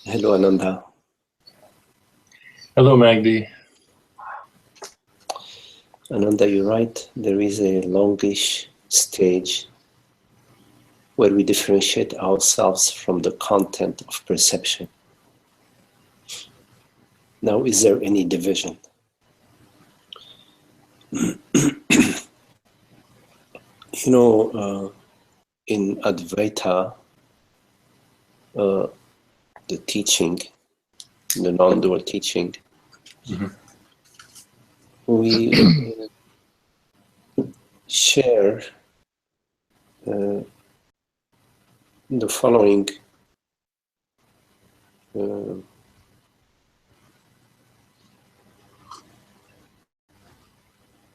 Hello, Ananda. Hello, Magdi. Ananda, you're right. There is a longish stage where we differentiate ourselves from the content of perception. Now, is there any division? In Advaita, the teaching, the non-dual teaching, we share the following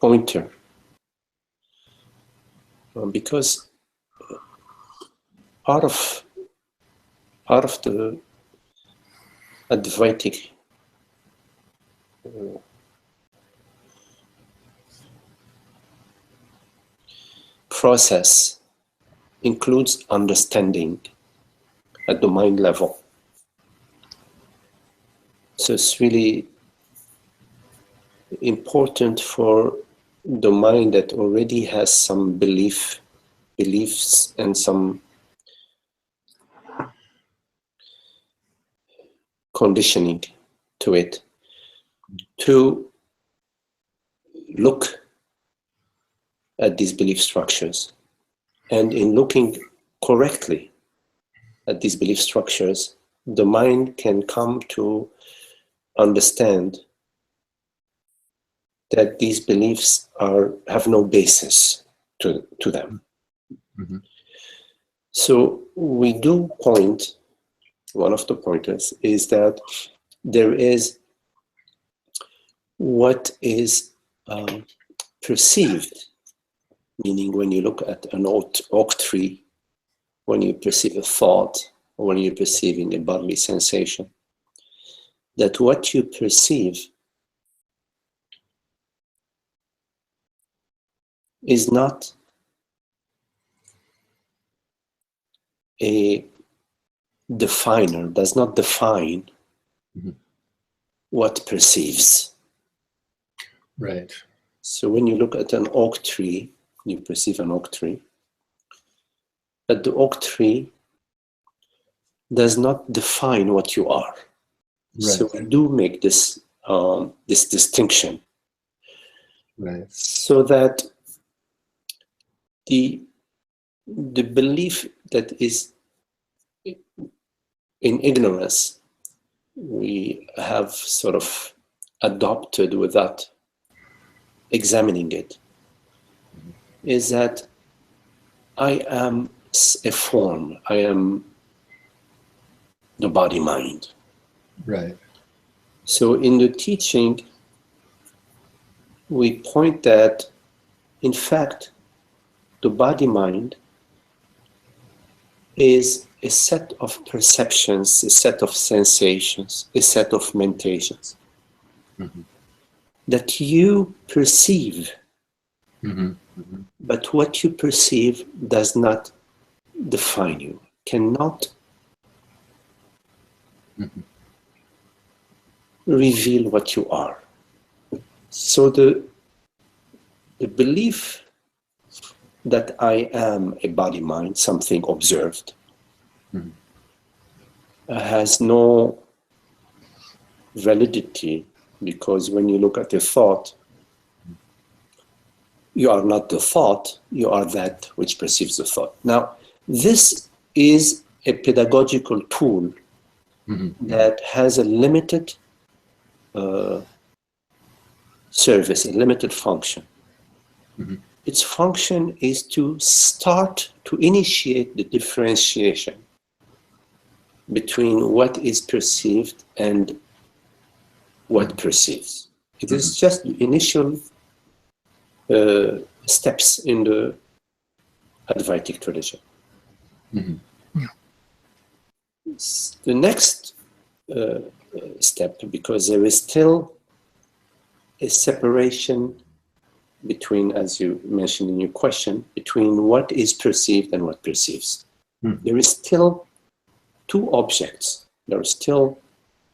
pointer, because part of the Advaitic process includes understanding at the mind level. So it's really important for the mind that already has some beliefs and some conditioning to it, to look at these belief structures. And in looking correctly at these belief structures, the mind can come to understand that these beliefs have no basis to them. Mm-hmm. So we do point, one of the pointers is that there is what is perceived, meaning when you look at an oak tree, when you perceive a thought, or when you're perceiving a bodily sensation, that what you perceive is not a definer, does not define what perceives. Right. So when you look at an oak tree, you perceive an oak tree, but the oak tree does not define what you are. Right. So we do make this distinction. Right. So that the belief that is in ignorance, we have sort of adopted without examining it, is that I am a form, I am the body-mind. Right. So in the teaching, we point that, in fact, the body-mind is a set of perceptions, a set of sensations, a set of mentations that you perceive, but what you perceive does not define you, cannot reveal what you are. So the belief that I am a body-mind, something observed, has no validity, because when you look at a thought, you are not the thought, you are that which perceives the thought. Now, this is a pedagogical tool that has a limited service, a limited function. Its function is to start to initiate the differentiation between what is perceived and what perceives. It is just the initial steps in the Advaitic tradition. The next step, because there is still a separation between, as you mentioned in your question, between what is perceived and what perceives. There is still two objects There is still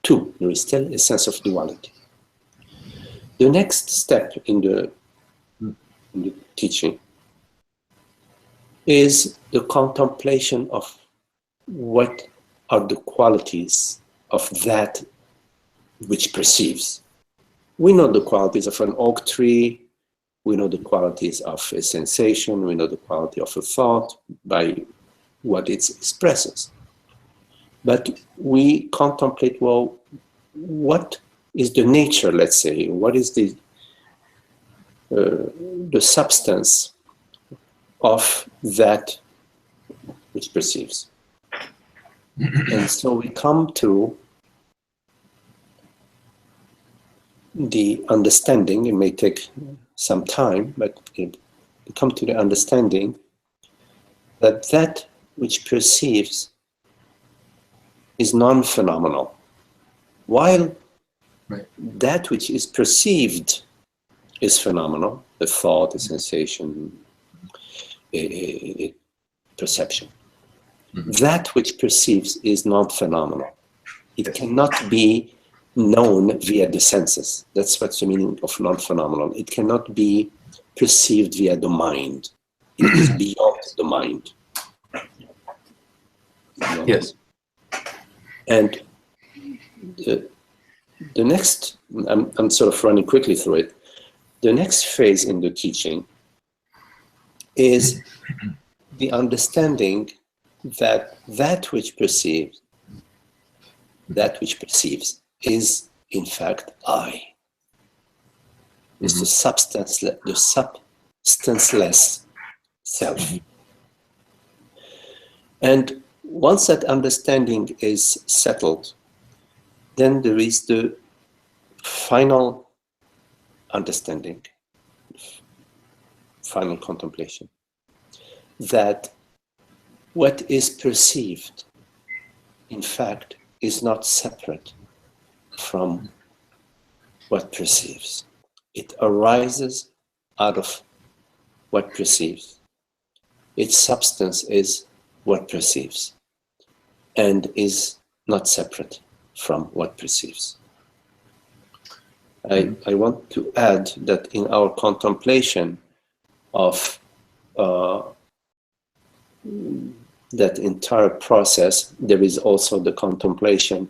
two. There is still a sense of duality. The next step in the teaching is the contemplation of what are the qualities of that which perceives. We know the qualities of an oak tree, we know the qualities of a sensation, we know the quality of a thought by what it expresses. But we contemplate, well, what is the nature, let's say, what is the substance of that which perceives. And so we come to the understanding. It may take some time, but we come to the understanding that that which perceives is non-phenomenal, while that which is perceived is phenomenal, a thought, a sensation, a perception. That which perceives is not phenomenal. It cannot be known via the senses. That's what's the meaning of non-phenomenal. It cannot be perceived via the mind. It is beyond the mind. Yes. And the next, I'm sort of running quickly through it. The next phase in the teaching is the understanding that that which perceives is in fact I. It's the substanceless self. And once that understanding is settled, then there is the final understanding, final contemplation, that what is perceived, in fact, is not separate from what perceives. It arises out of what perceives. Its substance is what perceives and is not separate from what perceives. I want to add that in our contemplation of that entire process, there is also the contemplation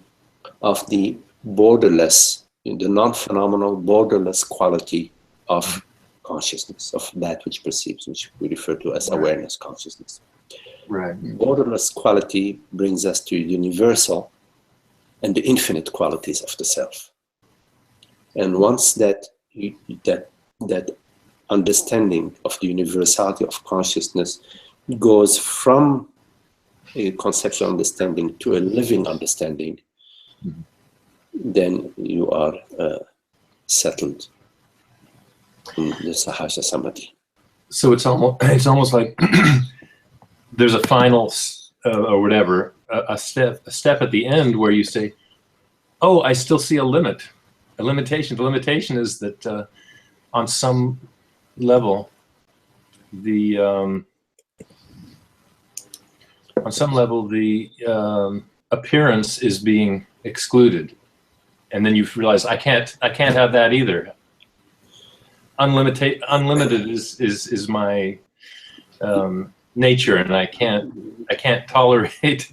of the borderless, the non-phenomenal, borderless quality of consciousness, of that which perceives, which we refer to as awareness consciousness. Right. Borderless quality brings us to the universal and the infinite qualities of the self. And once that understanding of the universality of consciousness goes from a conceptual understanding to a living understanding, then you are settled in the Sahasha Samadhi. So it's almost like there's a final or whatever, a step at the end where you say, oh, I still see a limit, a limitation. The limitation is that on some level, the appearance is being excluded, and then you realize I can't have that either. Unlimited is my nature, and I can't tolerate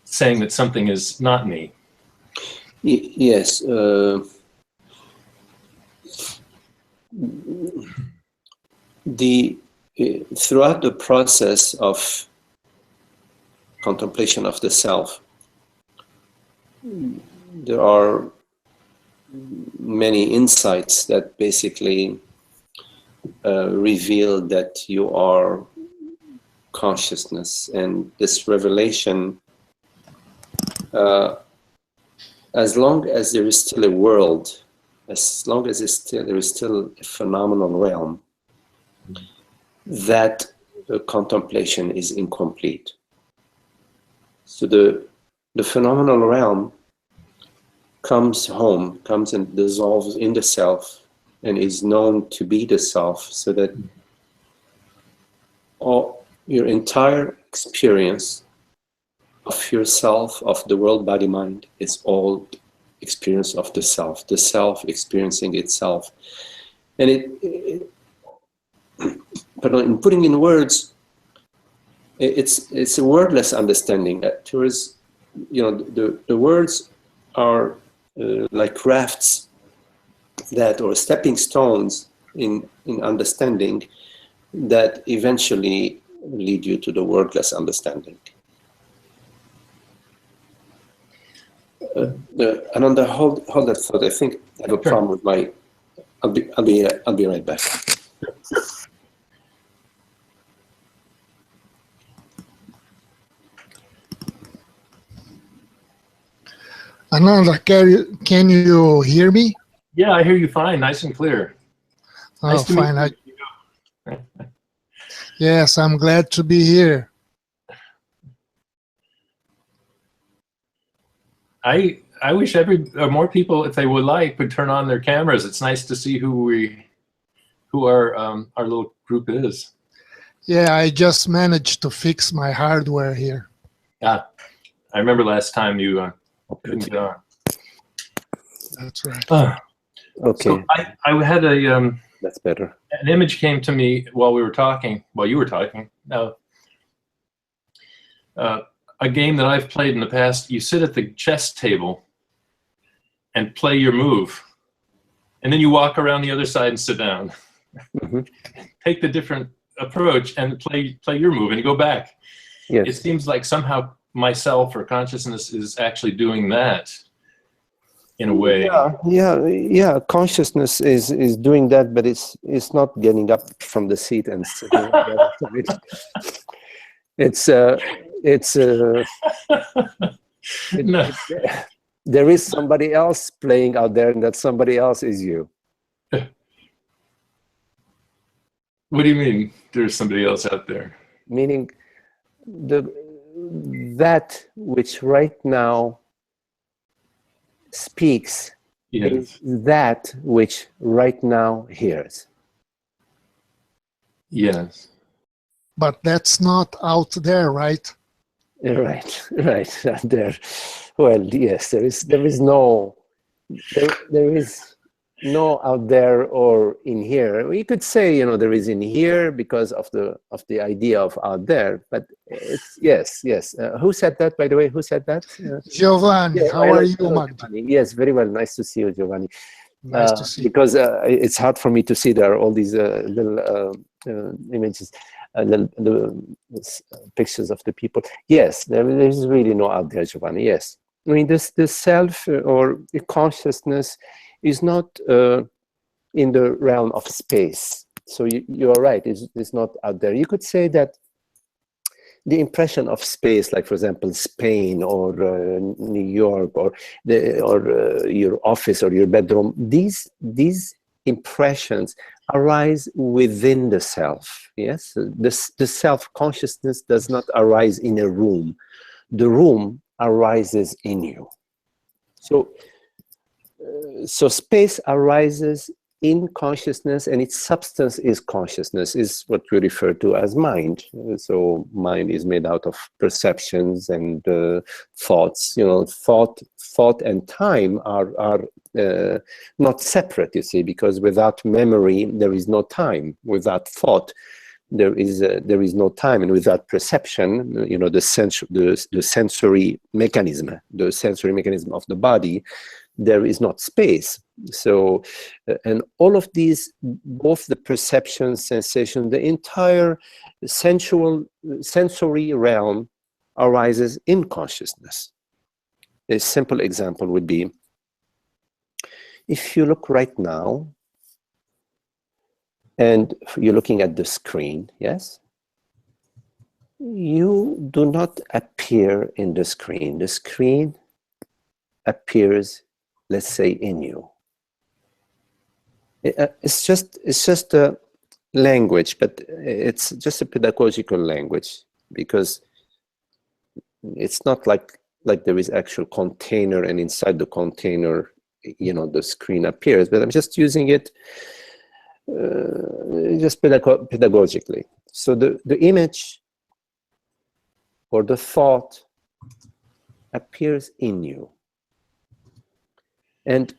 saying that something is not me. Yes. Throughout the process of contemplation of the self, there are many insights that basically reveal that you are consciousness, and this revelation, as long as there is still a world, as long as there is still a phenomenal realm, that contemplation is incomplete. So the phenomenal realm comes home, comes and dissolves in the self, and is known to be the self, so that all your entire experience of yourself, of the world, body, mind, is all experience of the self experiencing itself. And but in putting in words, it's a wordless understanding. Towards, the words are like rafts that, or stepping stones in understanding, that eventually lead you to the wordless understanding. Ananda, hold that thought. I think I have a problem with my. I'll be right back. Ananda, can you hear me? Yeah, I hear you fine, nice and clear. Oh, nice to fine. meet you. Yes, I'm glad to be here. I wish more people, if they would like, would turn on their cameras. It's nice to see who our little group is. Yeah, I just managed to fix my hardware here. Yeah, I remember last time you couldn't get on. That's right. Okay. So I had That's better. An image came to me while you were talking. A game that I've played in the past, you sit at the chess table and play your move, and then you walk around the other side and sit down. Mm-hmm. Take the different approach and play your move, and you go back. Yes. It seems like somehow myself or consciousness is actually doing that in a way. Yeah. Consciousness is doing that, but it's not getting up from the seat and sitting. No. There is somebody else playing out there, and that somebody else is you. What do you mean there's somebody else out there? Meaning that which right now speaks, Yes. is that which right now hears. Yes. But that's not out there, right? Right. There. Well, yes, there is no out there or in here. We could say, there is in here because of the idea of out there. But it's yes. Who said that, by the way? Who said that? Giovanni, Yeah, how are you, hello, Magdi? Giovanni. Yes, very well. Nice to see you, Giovanni. Nice to see you. Because it's hard for me to see. There are all these little images, the pictures of the people. Yes, there is really no out there, Giovanni. Yes, I mean this self or consciousness is not in the realm of space. So you are right. It's not out there. You could say that the impression of space, like for example Spain or New York or your office or your bedroom, these impressions arise within the self. Yes, the self consciousness does not arise in a room. The room arises in you. So space arises in consciousness, and its substance is consciousness, is what we refer to as mind. So mind is made out of perceptions and thoughts. Thought and time are not separate, you see, because without memory there is no time. Without thought there is no time, and without perception, the sensory mechanism of the body, there is not space. So, and all of these, both the perception, sensation, the entire sensory realm arises in consciousness. A simple example would be, if you look right now, and you're looking at the screen, yes? You do not appear in the screen. The screen appears, let's say, in you. It's just a language, but it's just a pedagogical language, because it's not like there is actual container, and inside the container, the screen appears. But I'm just using it just pedagogically. So the image or the thought appears in you. And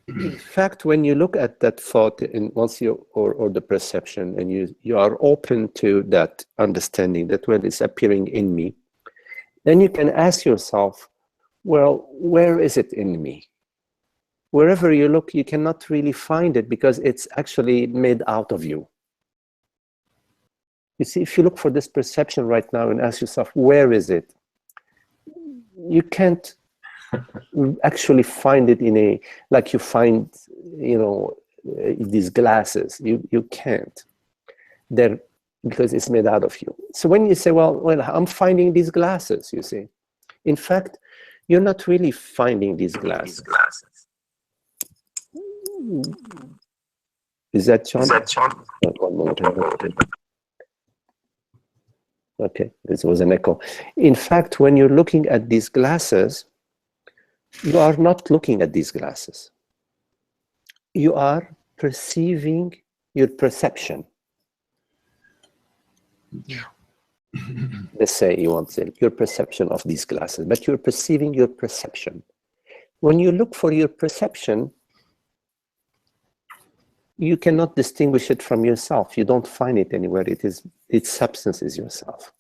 in fact, when you look at that thought, and once you or the perception, and you are open to that understanding that, well, it's appearing in me, then you can ask yourself, well, where is it in me? Wherever you look, you cannot really find it because it's actually made out of you. You see, if you look for this perception right now and ask yourself, where is it? You can't actually find it in a, like you find, you know, these glasses. You can't. They're, because it's made out of you. So when you say, well, I'm finding these glasses, you see, in fact, you're not really finding these glasses. Is that John? One moment. Okay, this was an echo. In fact, when you're looking at these glasses, you are not looking at these glasses. You are perceiving your perception. Let's say you want to say your perception of these glasses, but you're perceiving your perception. When you look for your perception, you cannot distinguish it from yourself. You don't find it anywhere. Its substance is yourself.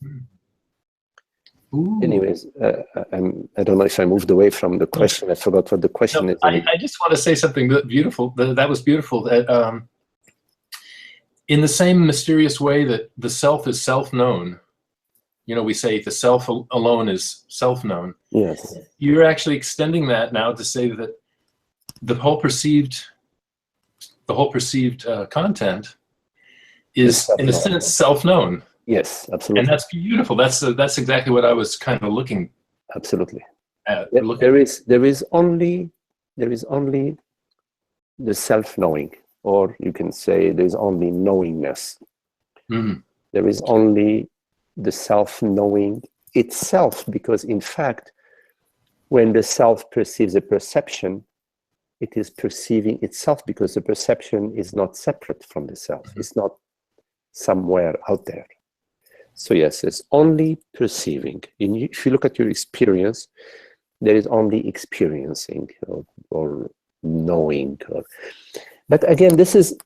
Ooh. Anyways, I don't know if I moved away from the question. I forgot what the question is. I just want to say something beautiful. That was beautiful. That in the same mysterious way that the self is self-known, you know, we say the self alone is self-known. Yes. You're actually extending that now to say that the whole perceived content is, in a sense, self-known. Yes, absolutely. And that's beautiful. That's exactly what I was kind of looking. Absolutely. At. There is only the self-knowing, or you can say there is only knowingness. Mm-hmm. There is only the self-knowing itself, because in fact, when the self perceives a perception, it is perceiving itself, because the perception is not separate from the self. Mm-hmm. It's not somewhere out there. So yes, it's only perceiving. If you look at your experience, there is only experiencing or knowing. But again, this is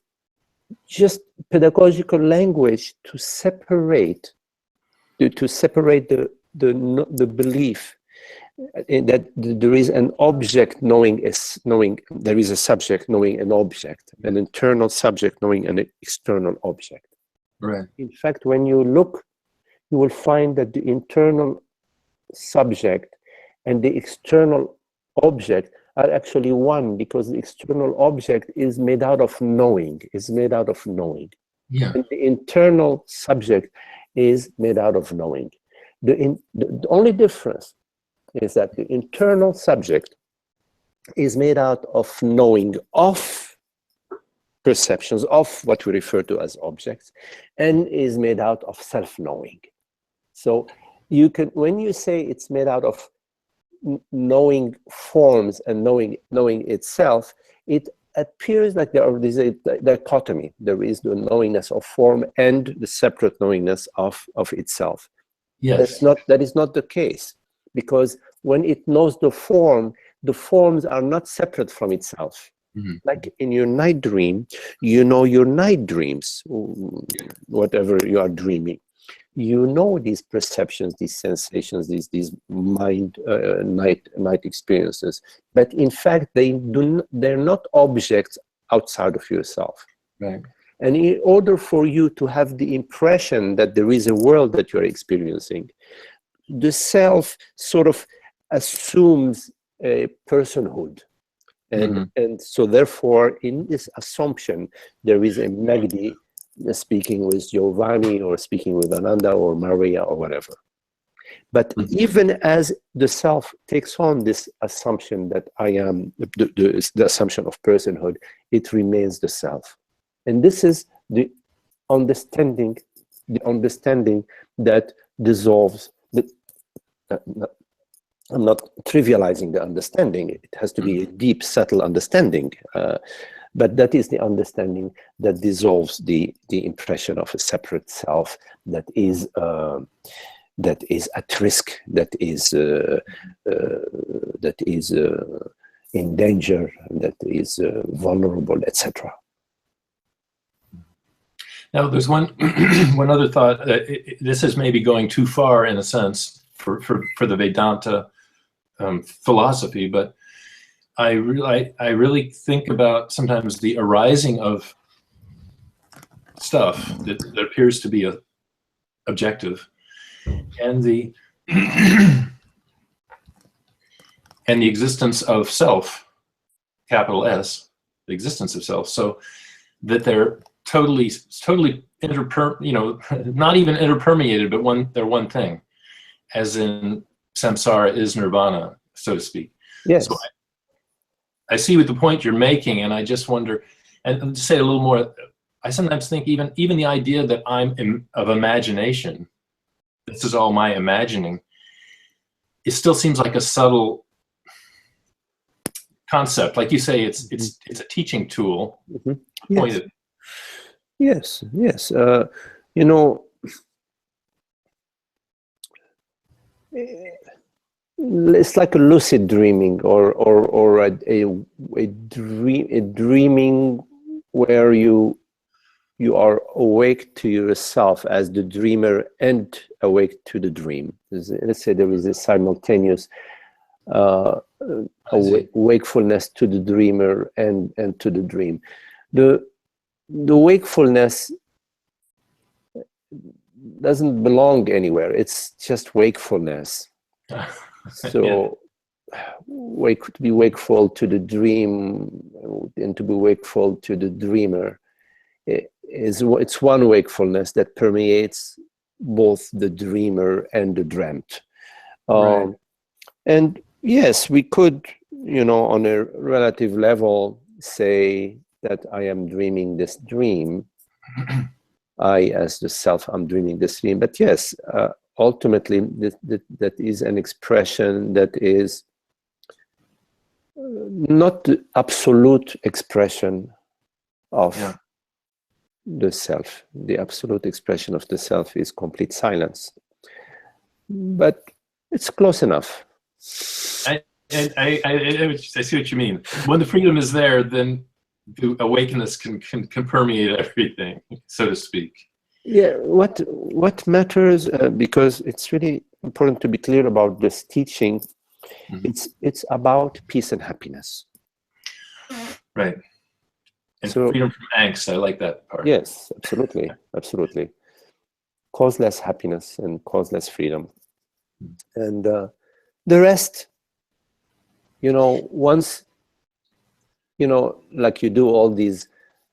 just pedagogical language to separate the belief that there is an object knowing, there is a subject knowing an object, an internal subject knowing an external object. Right. In fact, when you look, you will find that the internal subject and the external object are actually one, because the external object is made out of knowing, Yeah. And the internal subject is made out of knowing. The only difference is that the internal subject is made out of knowing of perceptions of what we refer to as objects, and is made out of self-knowing. So you can, when you say it's made out of knowing forms and knowing itself, it appears like there is a dichotomy. There is the knowingness of form and the separate knowingness of itself. Yes. That is not the case, because when it knows the forms are not separate from itself. Mm-hmm. Like in your night dream, you know your night dreams, whatever you are dreaming. You know these perceptions, these sensations, these mind night experiences. But in fact, they're not objects outside of yourself. Right. And in order for you to have the impression that there is a world that you're experiencing, the self sort of assumes a personhood. And so therefore, in this assumption, there is a Magdi speaking with Giovanni, or speaking with Ananda or Maria or whatever. But even as the self takes on this assumption that I am, the assumption of personhood, it remains the self. And this is the understanding that dissolves. I'm not trivializing the understanding. It has to be a deep, subtle understanding. But that is the understanding that dissolves the impression of a separate self that is that is at risk, that is in danger, that is vulnerable, etc. Now, there's one one other thought. This is maybe going too far in a sense for the Vedanta philosophy, but I really think about sometimes the arising of stuff that appears to be objective, and the and the existence of self, capital S, the existence of self, so that they're totally not even interpermeated, but they're one thing, as in samsara is nirvana, so to speak. Yes. So I see what the point you're making, and I just wonder, and to say a little more, I sometimes think even the idea that I'm of imagination, this is all my imagining, it still seems like a subtle concept. Like you say, it's a teaching tool. Mm-hmm. Yes. Yes. You know, it's like a lucid dreaming, or a dreaming where you are awake to yourself as the dreamer and awake to the dream. Let's say there is a simultaneous wakefulness to the dreamer and to the dream. The wakefulness doesn't belong anywhere. It's just wakefulness. So to be wakeful to the dream and to be wakeful to the dreamer, it's one wakefulness that permeates both the dreamer and the dreamt. Right. And yes, we could, on a relative level, say that I am dreaming this dream. I, as the self, I'm dreaming this dream. But yes, ultimately, that is an expression that is not the absolute expression of the self. The absolute expression of the self is complete silence. But it's close enough. I see what you mean. When the freedom is there, then the awakeness can permeate everything, so to speak. Yeah, what matters, because it's really important to be clear about this teaching, it's about peace and happiness. Right. And so, freedom from angst, I like that part. Yes, absolutely, absolutely. Causeless happiness and causeless freedom. And the rest, once, like you do all these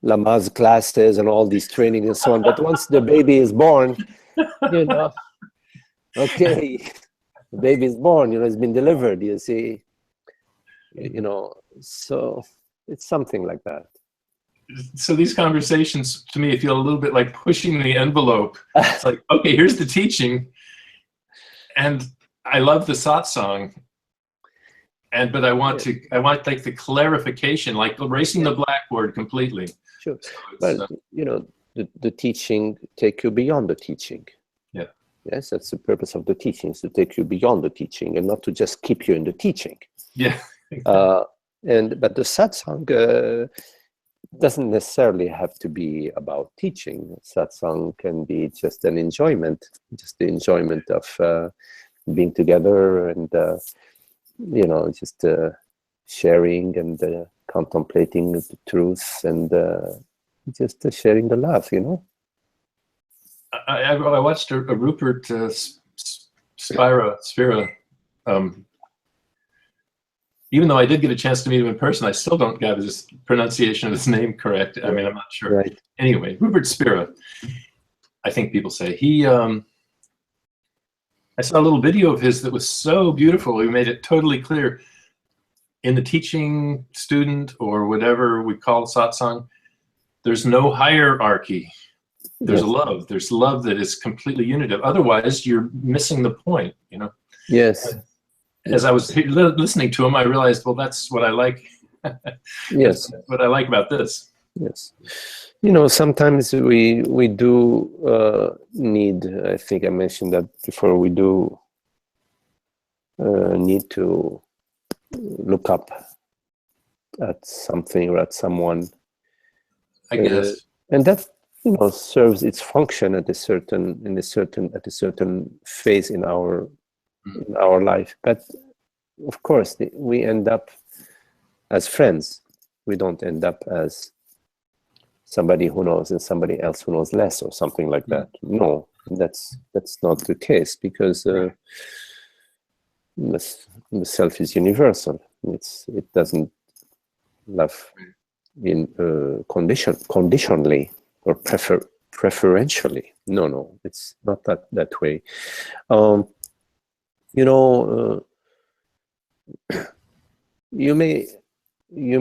Lamaze classes and all these training and so on, but once the baby is born, okay, the baby is born, it's been delivered, you see, so it's something like that. So these conversations, to me, feel a little bit like pushing the envelope. It's like, okay, here's the teaching, and I love the satsang, but I want like the clarification, like erasing the blackboard completely. Sure, but the teaching take you beyond the teaching. Yeah. Yes, that's the purpose of the teaching, is to take you beyond the teaching and not to just keep you in the teaching. Yeah. But the satsang doesn't necessarily have to be about teaching. Satsang can be just an enjoyment, just the enjoyment of being together and just sharing and contemplating the truth and just sharing the love. I watched a Rupert Spira. Even though I did get a chance to meet him in person, I still don't get his pronunciation of his name correct. I mean, I'm not sure. Right. Anyway, Rupert Spira, I think people say. I saw a little video of his that was so beautiful. He made it totally clear. In the teaching student, or whatever we call satsang, there's no hierarchy. There's love. There's love that is completely unitive. Otherwise, you're missing the point, Yes. As I was listening to him, I realized, well, that's what I like. Yes. That's what I like about this. Yes. Sometimes we do need, I think I mentioned that before, we do need to look up at something or at someone. I guess. And that serves its function at a certain phase in our life. But of course, we end up as friends. We don't end up as somebody who knows and somebody else who knows less or something like that. No, that's not the case, because the self is universal. It doesn't love in conditionally or preferentially. No, it's not that way. You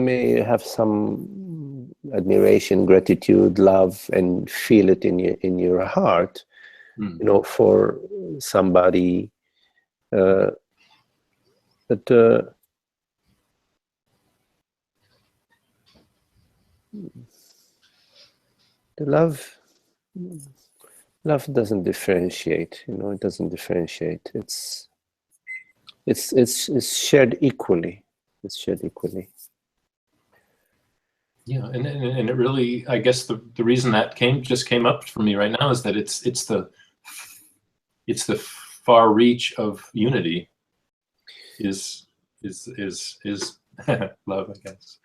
may have some admiration, gratitude, love, and feel it in your heart, for somebody, but the love doesn't differentiate. It doesn't differentiate. It's shared equally. It's shared equally. Yeah, and it really, I guess the reason that just came up for me right now is that it's the far reach of unity is love, I guess.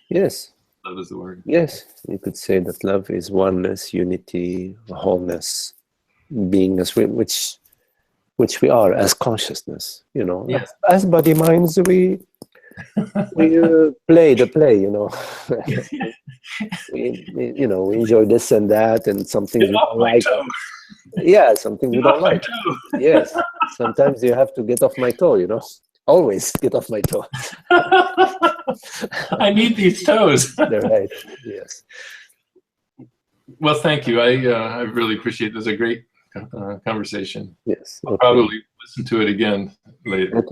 Yes. Love is the word. Yes, you could say that love is oneness, unity, wholeness, beingness, which we are as consciousness. Yes. As body minds, we play the play. we enjoy this and that, and some things we don't like. Yeah, some things we don't like. Yes, sometimes you have to get off my toe. Always get off my toe. I need these toes. They're right. Yes. Well, thank you. I really appreciate this. A great conversation. Yes. I'll probably listen to it again later.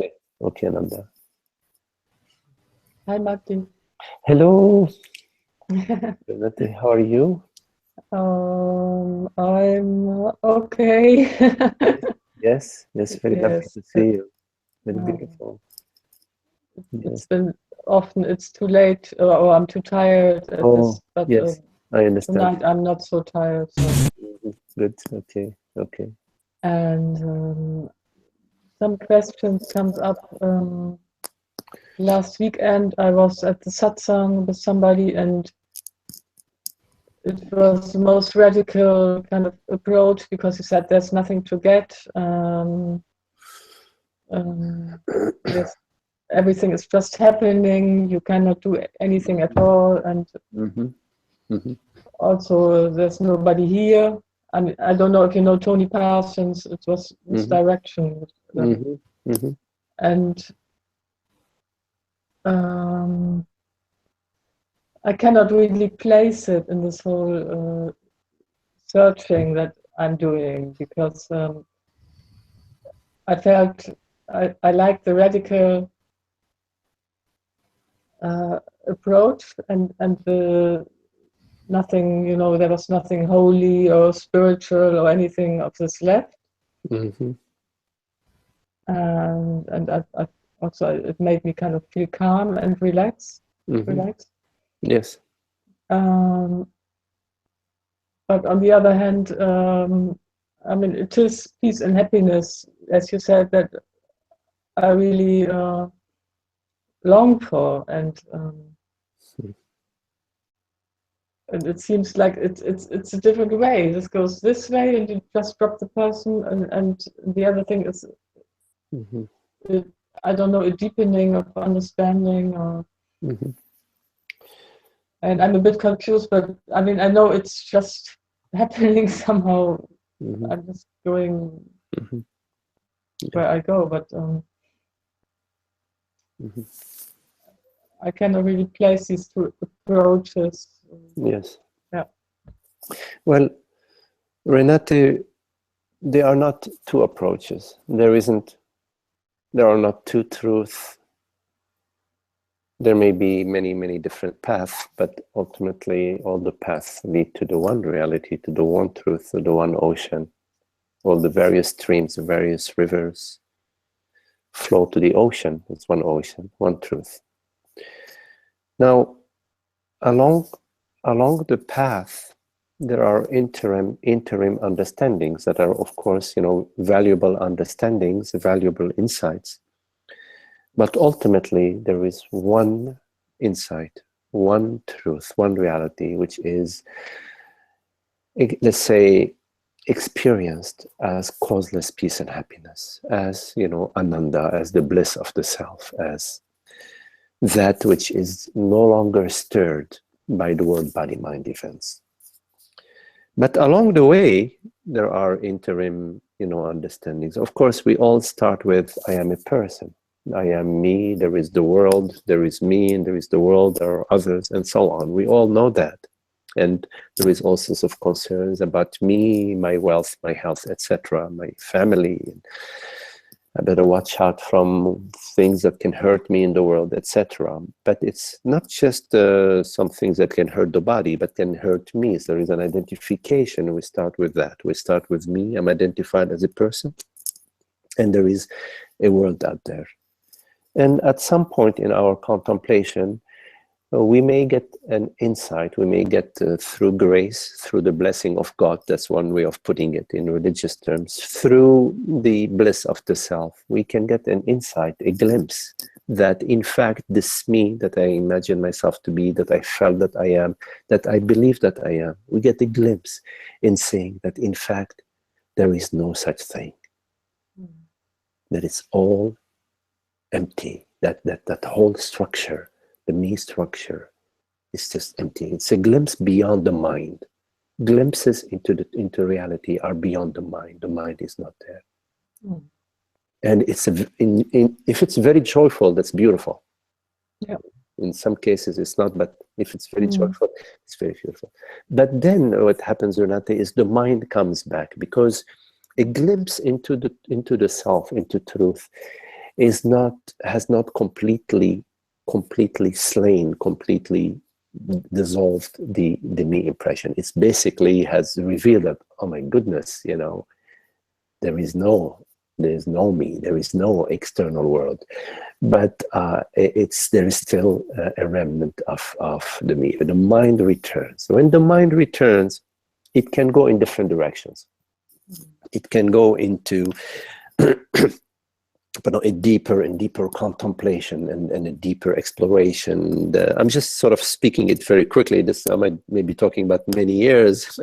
Okay, Nanda. Hi, Martin. Hello. Renate, how are you? I'm okay. Yes, very happy to see you. Very beautiful. It's been often it's too late, or I'm too tired. But yes, I understand. Tonight I'm not so tired. So. Good. Okay. And some questions comes up. Last weekend I was at the satsang with somebody, and it was the most radical kind of approach, because he said there's nothing to get. Yes, everything is just happening. You cannot do anything at all, and also there's nobody here. I mean, I don't know if you know Tony Parsons. It was this direction, and I cannot really place it in this whole searching that I'm doing, because I felt I like the radical approach, and the nothing, there was nothing holy or spiritual or anything of this left. And I also, it made me kind of feel calm and relaxed. Yes. But on the other hand, I mean, it is peace and happiness, as you said, that I really long for, and it seems like it's a different way. This goes this way, and you just drop the person, and the other thing is, I don't know, a deepening of understanding, or. And I'm a bit confused, but I mean, I know it's just happening somehow. I'm just going where I go, but I cannot really place these two approaches. Yes. Yeah. Well, Renate, there are not two approaches. There are not two truths. there may be many different paths, but ultimately all the paths lead to the one reality, to the one truth, to the one ocean. All the various streams, the various rivers flow to the ocean. It's one ocean, one truth. Now, along the path, there are interim understandings that are, of course, valuable understandings, valuable insights. But ultimately, there is one insight, one truth, one reality, which is, let's say, experienced as causeless peace and happiness, as, Ananda, as the bliss of the self, as that which is no longer stirred by the world, body, mind events. But along the way, there are interim, understandings. Of course, we all start with, I am a person. I am me, there is the world, there is me, and there is the world, there are others, and so on. We all know that. And there is all sorts of concerns about me, my wealth, my health, etc., my family. I better watch out from things that can hurt me in the world, etc. But it's not just some things that can hurt the body, but can hurt me. So there is an identification. We start with that. We start with me. I'm identified as a person. And there is a world out there. And at some point in our contemplation, we may get an insight, we may get through grace, through the blessing of God, that's one way of putting it in religious terms, through the bliss of the self, we can get an insight, a glimpse that in fact this me that I imagine myself to be, that I felt that I am, that I believe that I am, we get a glimpse in saying that in fact there is no such thing, that it's all empty, that whole structure, the me structure, is just empty. It's a glimpse beyond the mind. Glimpses into reality are beyond the mind. The mind is not there. And it's if it's very joyful, that's beautiful. Yeah. In some cases it's not, but if it's very joyful, it's very beautiful. But then what happens, Renate, is the mind comes back, because a glimpse into the self, into truth, has not completely slain, completely dissolved the me impression. It's basically has revealed that, oh my goodness, there is no me, there is no external world, but there is still a remnant of the me. The mind returns. When the mind returns, it can go in different directions. It can go into but a deeper and deeper contemplation and a deeper exploration. I'm just sort of speaking it very quickly. I might maybe talking about many years,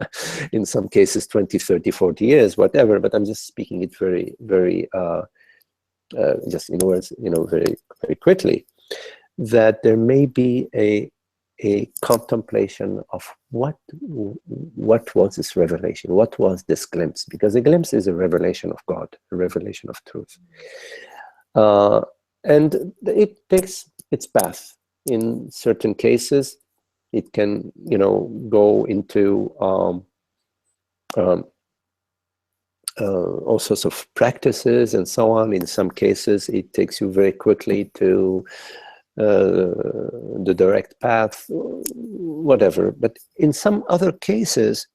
in some cases 20, 30, 40 years, whatever, but I'm just speaking it very, very, just in words, very, very quickly, that there may be a contemplation of what was this revelation, what was this glimpse, because a glimpse is a revelation of God, a revelation of truth, and it takes its path. In certain cases it can go into all sorts of practices and so on. In some cases it takes you very quickly to the direct path, whatever. But in some other cases,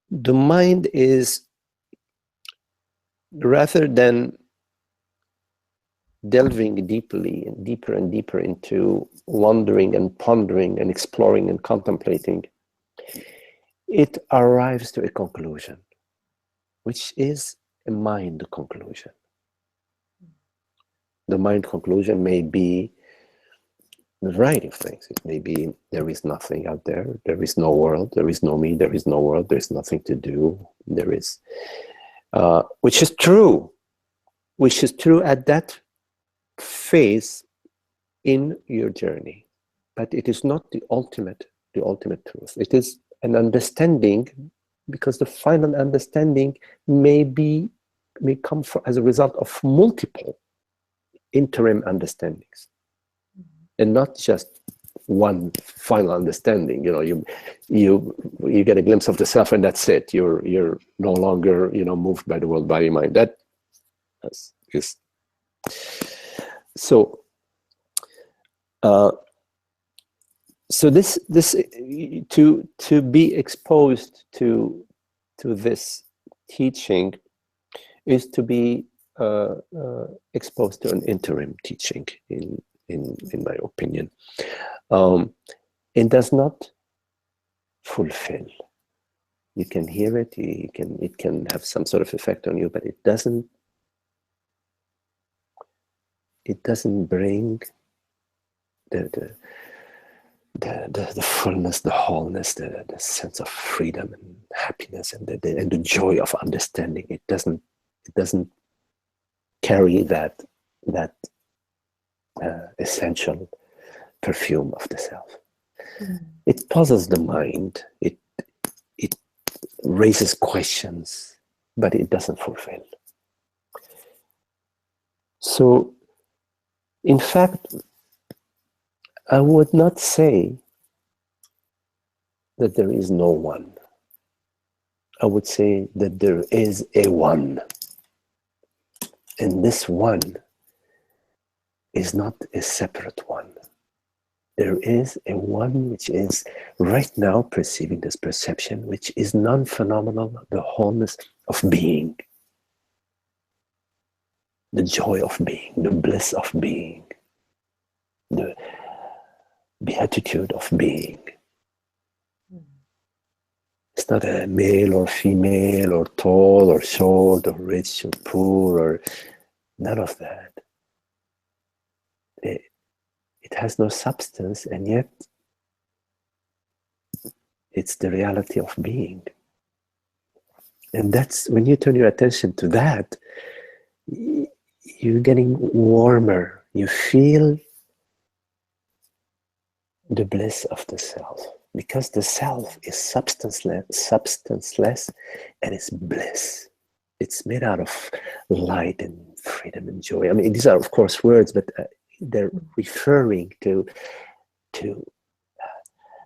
the mind is, rather than delving deeply and deeper and deeper into wondering and pondering and exploring and contemplating, it arrives to a conclusion, which is a mind conclusion. The mind conclusion may be a variety of things. It may be there is nothing out there, there is no world, there is no me, there is no world, there is nothing to do, there is, which is true at that phase in your journey, but it is not the ultimate truth. It is an understanding, because the final understanding may come as a result of multiple interim understandings, and not just one final understanding. You get a glimpse of the self and that's it. You're no longer moved by the world, body, mind. That is so. So this to be exposed to this teaching is to be exposed to an interim teaching, in my opinion. It does not fulfill. You can hear it, it can have some sort of effect on you, but it doesn't bring the fullness, the wholeness, the sense of freedom and happiness, and the joy of understanding. It doesn't carry that essential perfume of the self. It puzzles the mind. It raises questions, but it doesn't fulfill. So, in fact, I would not say that there is no one. I would say that there is a one. And this one is not a separate one. There is a one which is right now perceiving this perception, which is non-phenomenal, the wholeness of being, the joy of being, the bliss of being, the beatitude of being. It's not a male or female or tall or short or rich or poor or none of that. It has no substance, and yet it's the reality of being. And that's when you turn your attention to that, you're getting warmer. You feel the bliss of the self, because the self is substanceless, and it's bliss. It's made out of light and freedom and joy. I mean, these are, of course, words, but they're referring to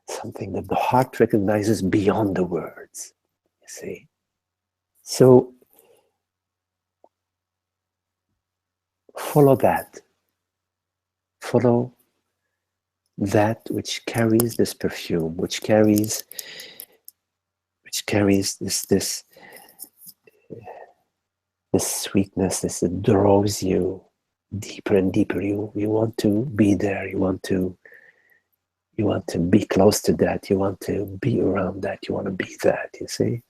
something that the heart recognizes beyond the words, you see. So follow that. Follow that which carries this perfume, which carries this sweetness, this that draws you deeper and deeper. You want to be there. You want to be close to that. You want to be around that. You want to be that. You see.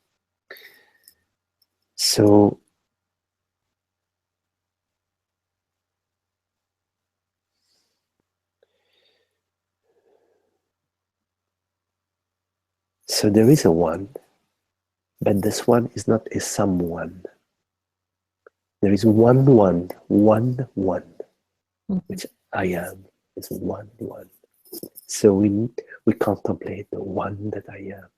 So there is a one, but this one is not a someone. There is one, which I am, is one. So we contemplate the one that I am.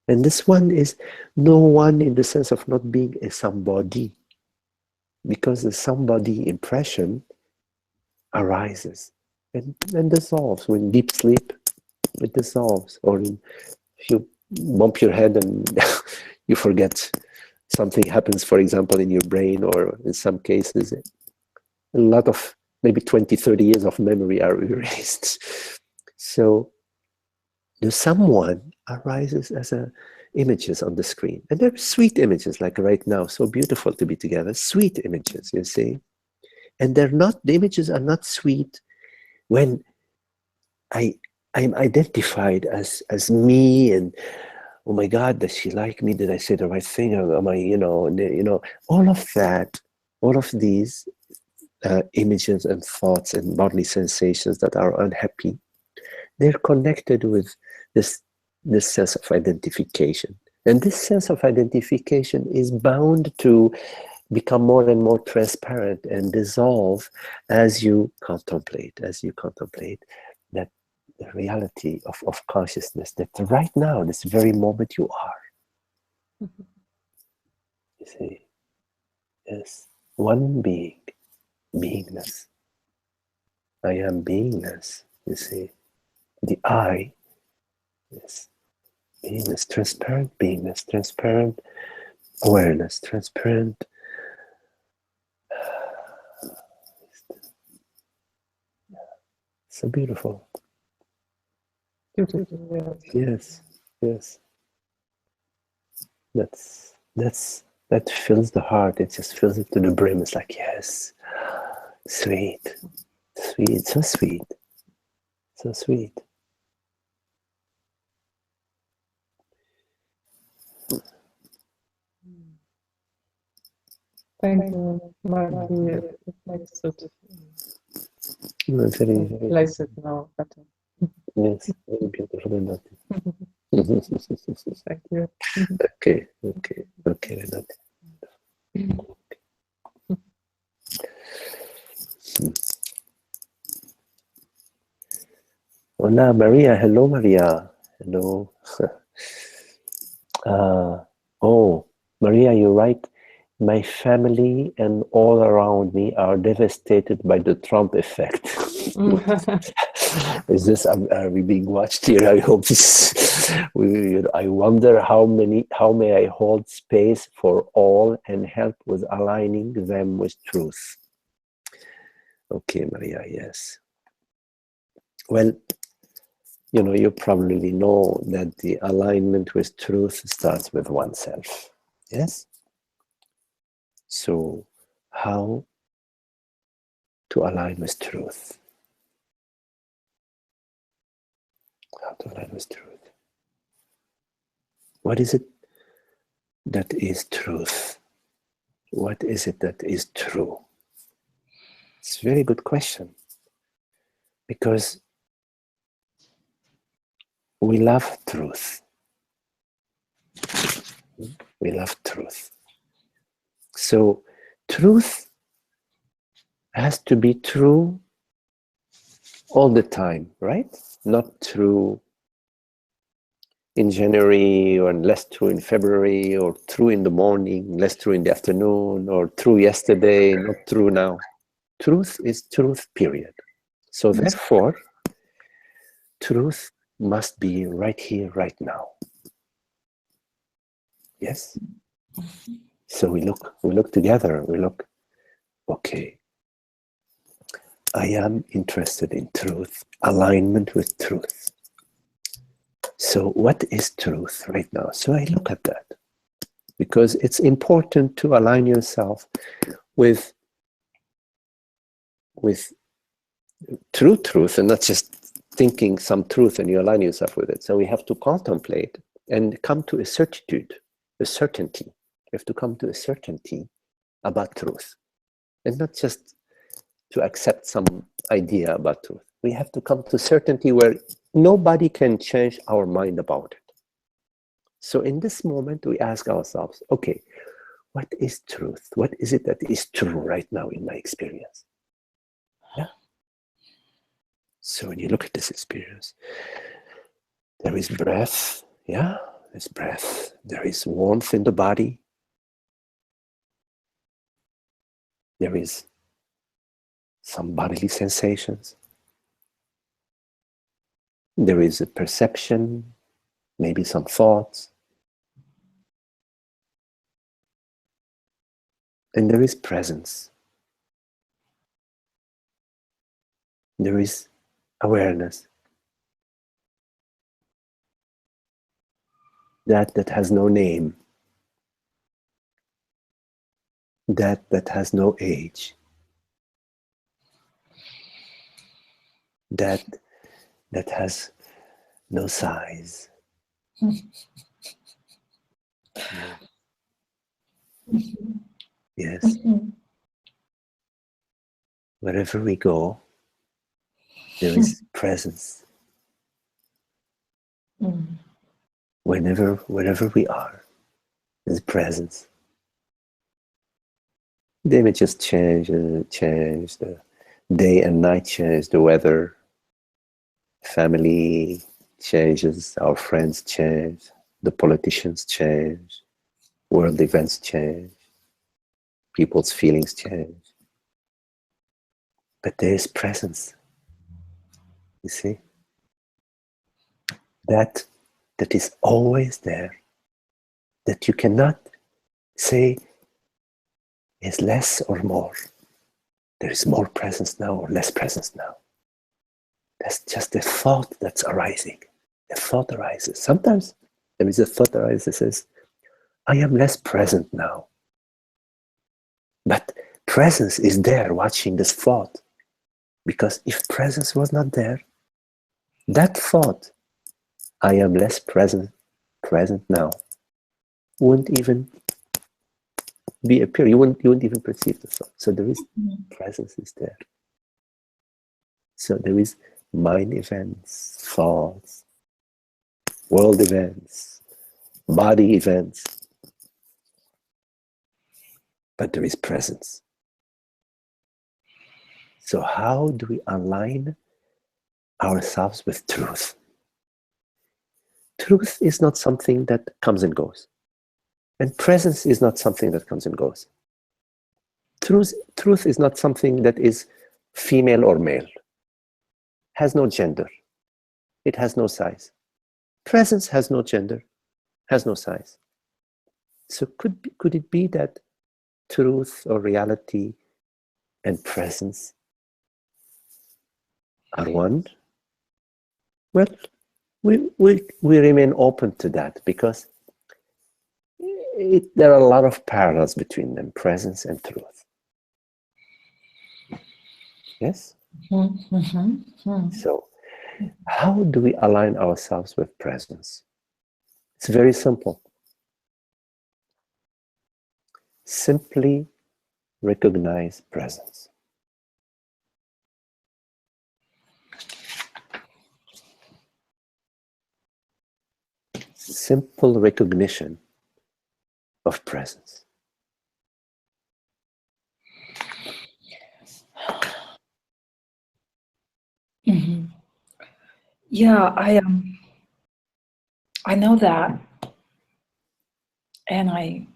And this one is no one in the sense of not being a somebody, because the somebody impression arises and dissolves. When deep sleep, it dissolves. Or if you bump your head and you forget, something happens, for example, in your brain, or in some cases, a lot of maybe 20, 30 years of memory are erased. So the someone arises as images on the screen. And they're sweet images, like right now, so beautiful to be together, sweet images, you see. And the images are not sweet when I'm identified as me, and oh my God, does she like me? Did I say the right thing? Or am I, all of that, all of these images and thoughts and bodily sensations that are unhappy, they're connected with this sense of identification. And this sense of identification is bound to become more and more transparent and dissolve as you contemplate that the reality of consciousness, that right now, this very moment, you are. You see, yes, one being, beingness. I am beingness, you see. The I is beingness, transparent awareness, transparent So beautiful. Beautiful. Yes, yes. That fills the heart. It just fills it to the brim. It's like, yes, sweet, sweet, so sweet, so sweet. Thank you. Might be it makes it Very, very, place it now better. yes, very beautiful and lovely. Thank you. Okay, okay, okay, Renate. Hola, Maria. Hello, Maria. Hello. Oh, Maria, you're right. My family and all around me are devastated by the Trump effect. Is this? Are we being watched here? I hope this. I wonder how may I hold space for all and help with aligning them with truth. Okay, Maria. Yes. Well, you probably know that the alignment with truth starts with oneself. Yes? So, how to align with truth? How to align with truth? What is it that is truth? What is it that is true? It's a very good question. Because we love truth. We love truth. So, truth has to be true all the time, right? Not true in January, or less true in February, or true in the morning, less true in the afternoon, or true yesterday, not true now. Truth is truth, period. So therefore, truth must be right here, right now. Yes? So we look together, okay, I am interested in truth, alignment with truth. So what is truth right now? So I look at that, because it's important to align yourself with true truth, and not just thinking some truth and you align yourself with it. So we have to contemplate and come to a certitude, a certainty. We have to come to a certainty about truth, and not just to accept some idea about truth. We have to come to certainty where nobody can change our mind about it. So in this moment, we ask ourselves, okay, what is truth? What is it that is true right now in my experience? Yeah. So when you look at this experience, there is breath. Yeah, there's breath. There is warmth in the body. There is some bodily sensations. There is a perception, maybe some thoughts. And there is presence. There is awareness. That has no name. That has no age. That has no size. Yes. Wherever we go, there is presence. Wherever we are, there's presence. The images change, the day and night change, the weather, family changes, our friends change, the politicians change, world events change, people's feelings change. But there is presence, you see? That is always there, that you cannot say is less or more. There is more presence now or less presence now. That's just a thought that's arising. A thought arises. Sometimes there is a thought arises that says, I am less present now. But presence is there watching this thought. Because if presence was not there, that thought, I am less present now, wouldn't even be appear. You wouldn't even perceive the thought. So there is presence is there. So there is mind events, thoughts, world events, body events, but there is presence. So how do we align ourselves with truth? Truth is not something that comes and goes. And presence is not something that comes and goes. Truth is not something that is female or male. Has no gender. It has no size. Presence has no gender, has no size. So could it be that truth or reality and presence are one? Well, we remain open to that because there are a lot of parallels between them, presence and truth. Yes? So, how do we align ourselves with presence? It's very simple. Simply recognize presence. Simple recognition of presence. Yeah, I know that, and I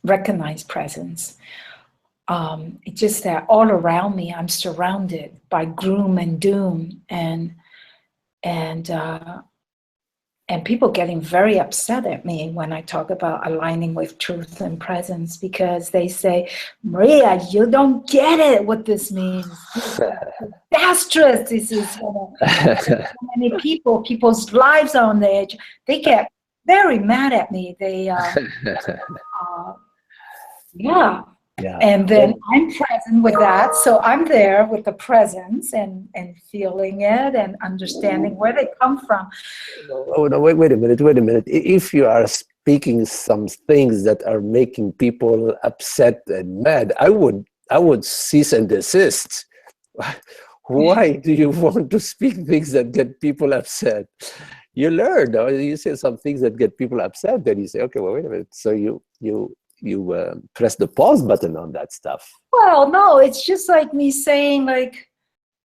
recognize presence. It's just that all around me, I'm surrounded by gloom and doom, and people getting very upset at me when I talk about aligning with truth and presence, because they say, Maria, you don't get it, what this means. This is disastrous. This is, so many people's lives are on the edge. They get very mad at me. They, yeah. And then I'm present with that. So I'm there with the presence and feeling it and understanding where they come from. Oh, no, wait a minute. If you are speaking some things that are making people upset and mad, I would cease and desist. Why do you want to speak things that get people upset? You learn, or you say some things that get people upset, then you say, okay, well, wait a minute. So you press the pause button on that stuff. Well, no, it's just like me saying, like,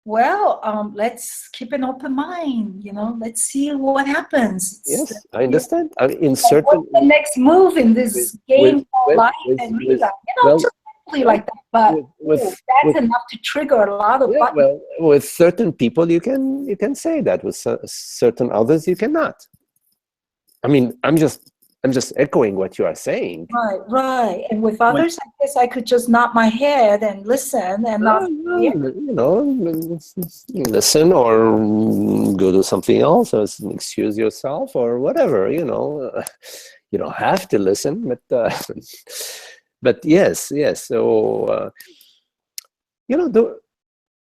well, let's keep an open mind, let's see what happens. Yes, I understand. I mean, in certain... What's the next move in this game called life and real life? Just simply like that. But that's enough to trigger a lot of buttons. Well, with certain people, you can say that. With certain others, you cannot. I mean, I'm just echoing what you are saying. Right. And with others, I guess I could just nod my head and listen and not. Listen or go do something else, or excuse yourself or whatever. You don't have to listen, but yes. So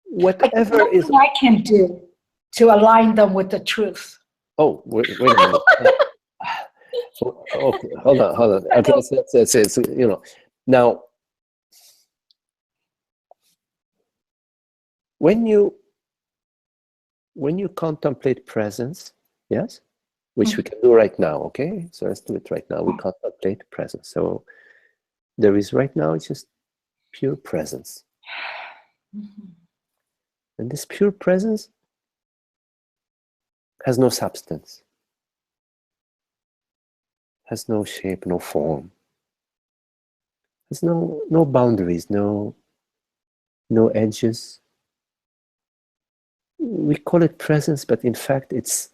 whatever is I can do to align them with the truth. Oh, wait a minute. Okay, hold on. Okay, that's now when you contemplate presence, yes, which we can do right now. Okay, so let's do it right now. We contemplate presence. So there is right now just pure presence, and this pure presence has no substance. Has no shape, no form. Has no boundaries, no edges. We call it presence, but in fact it's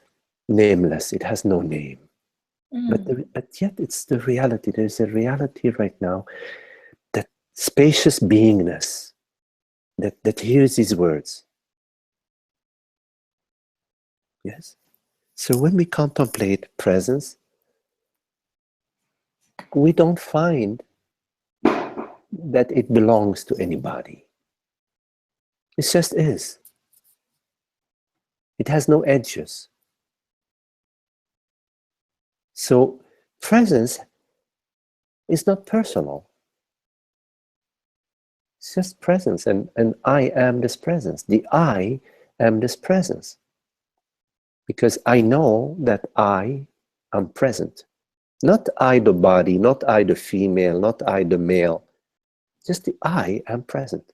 nameless. It has no name. But yet it's the reality. There's a reality right now, that spacious beingness that hears these words. Yes. So when we contemplate presence, we don't find that it belongs to anybody. It just is. It has no edges. So presence is not personal. It's just presence, and I am this presence. The I am this presence. Because I know that I am present. Not I the body, not I the female, not I the male. Just the I am present.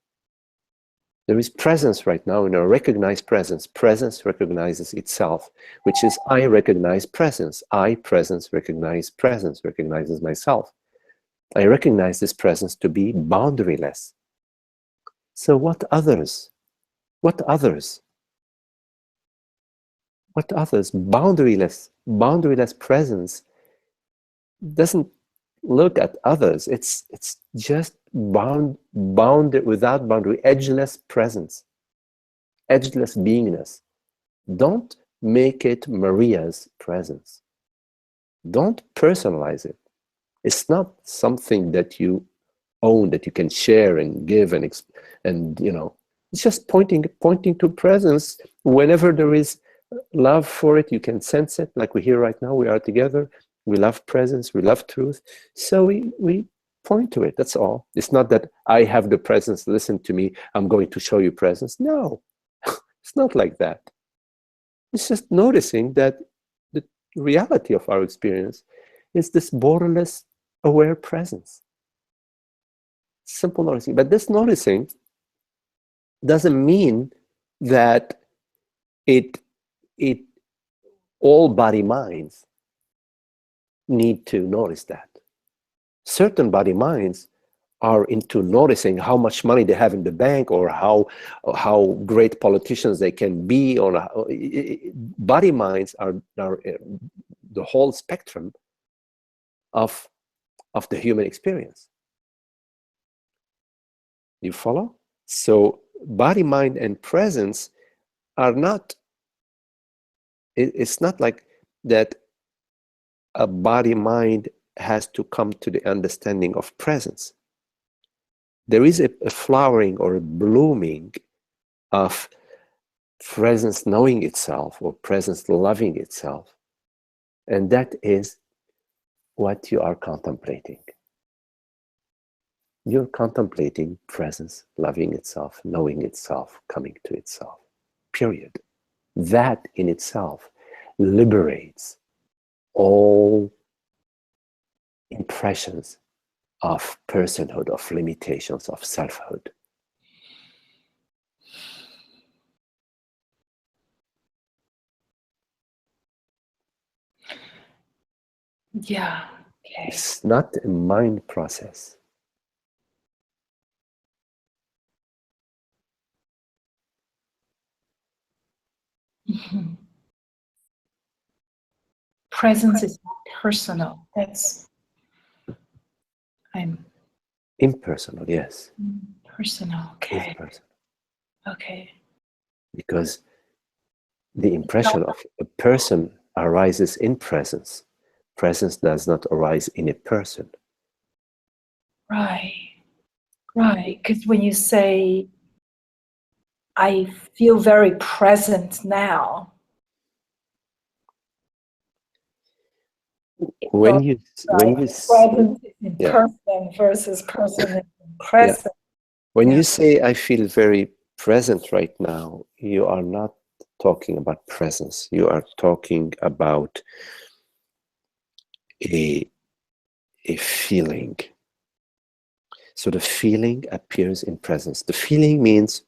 There is presence right now in a recognized presence. Presence recognizes itself, which is I recognize presence. I, presence, recognizes myself. I recognize this presence to be boundaryless. So what others? What others? What others? Boundaryless presence doesn't look at others. It's just bounded without boundary, edgeless presence, edgeless beingness. Don't make it Maria's presence. Don't personalize it. It's not something that you own, that you can share and give and you know. It's just pointing to presence. Whenever there is love for it, you can sense it. Like we hear right now, we are together. We love presence, we love truth. So we point to it, that's all. It's not that I have the presence, listen to me, I'm going to show you presence. No, it's not like that. It's just noticing that the reality of our experience is this borderless, aware presence. Simple noticing. But this noticing doesn't mean that it all body minds need to notice that. Certain body minds are into noticing how much money they have in the bank, or how great politicians they can be, or body minds are the whole spectrum of the human experience. You follow? So body, mind, and presence are not, it's not like that a body mind has to come to the understanding of presence. There is a flowering or a blooming of presence knowing itself, or presence loving itself. And that is what you are contemplating. You're contemplating presence loving itself, knowing itself, coming to itself. Period. That in itself liberates all impressions of personhood, of limitations, of selfhood. Yeah. Okay. It's not a mind process. Mhm. Presence is not personal. That's I'm Impersonal, yes. personal. Okay. Impersonal. Okay. Because the impression of a person arises in presence. Presence does not arise in a person. Right. Right. Because when you say, I feel very present now. When you presence is in yeah. person versus person is in present. When Yeah. you say I feel very present right now, you are not talking about presence. You are talking about a feeling. So the feeling appears in presence. The feeling means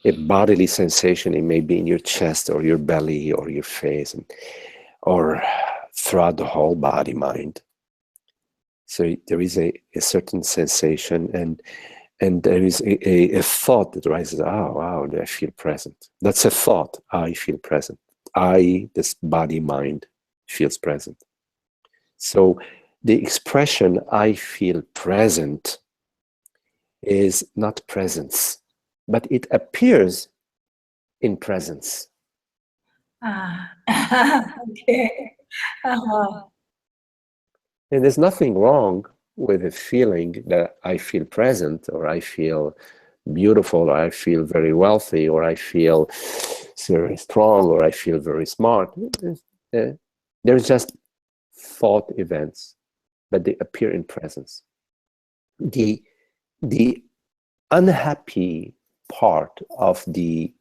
a bodily sensation. It may be in your chest or your belly or your face, or throughout the whole body mind. So there is a certain sensation, and there is a thought that rises. Oh, wow, I feel present. That's a thought. I feel present. This body mind feels present. So the expression I feel present is not presence, but it appears in presence. Ah, okay. Uh-huh. And there's nothing wrong with a feeling that I feel present, or I feel beautiful, or I feel very wealthy, or I feel very strong, or I feel very smart. There's just thought events, but they appear in presence. The unhappy part of the